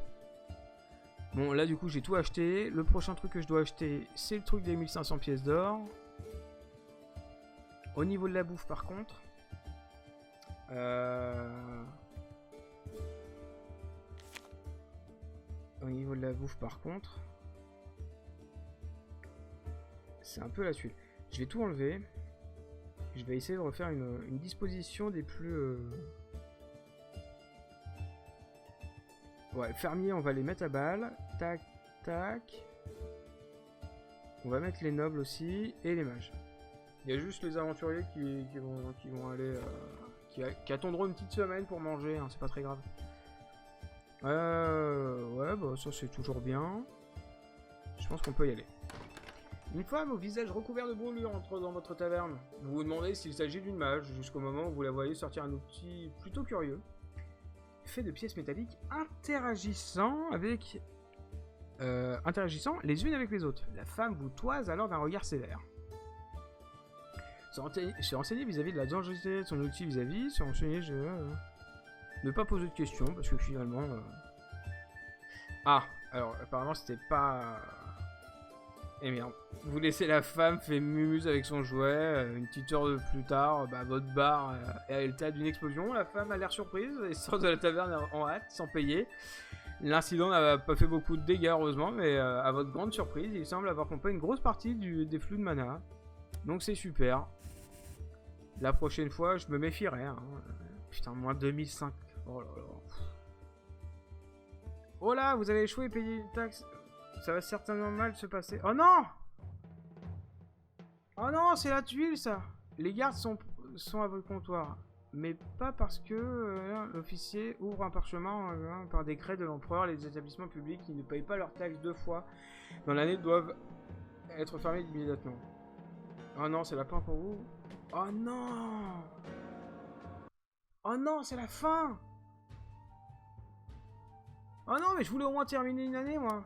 Bon, là du coup j'ai tout acheté. Le prochain truc que je dois acheter, c'est le truc des 1500 pièces d'or. Au niveau de la bouffe par contre, c'est un peu la suite. Je vais tout enlever. Je vais essayer de refaire une disposition des plus... Ouais, fermier, on va les mettre à balle. Tac, tac. On va mettre les nobles aussi et les mages. Il y a juste les aventuriers qui vont aller... qui attendront une petite semaine pour manger, hein, c'est pas très grave. Ouais, bah ça c'est toujours bien. Je pense qu'on peut y aller. Une femme au visage recouvert de brûlures entre dans votre taverne. Vous vous demandez s'il s'agit d'une mage, jusqu'au moment où vous la voyez sortir un outil plutôt curieux. Fait de pièces métalliques interagissant les unes avec les autres. La femme vous toise alors d'un regard sévère. Se renseigner vis-à-vis de la dangerosité de son outil vis-à-vis, se renseigner, ne pas poser de questions, parce que finalement... Ah, alors apparemment c'était pas... Eh merde. Vous laissez la femme fait mumuse avec son jouet, une petite heure de plus tard, bah, votre bar est à l'état d'une explosion, la femme a l'air surprise et sort de la taverne en hâte, sans payer. L'incident n'a pas fait beaucoup de dégâts heureusement, mais à votre grande surprise, il semble avoir pompé une grosse partie des flux de mana. Donc c'est super. La prochaine fois, je me méfierai. Hein. Putain, moins 2005. Oh là là. Oh là, vous avez échoué et payé une taxe. Ça va certainement mal se passer. Oh non! Oh non, c'est la tuile ça! Les gardes sont à votre comptoir. Mais pas parce que l'officier ouvre un parchemin par décret de l'empereur. Les établissements publics qui ne payent pas leurs taxes 2 fois dans l'année doivent être fermés immédiatement. Oh non, c'est la fin pour vous. Oh non! Oh non, c'est la fin! Oh non, mais je voulais au moins terminer une année, moi!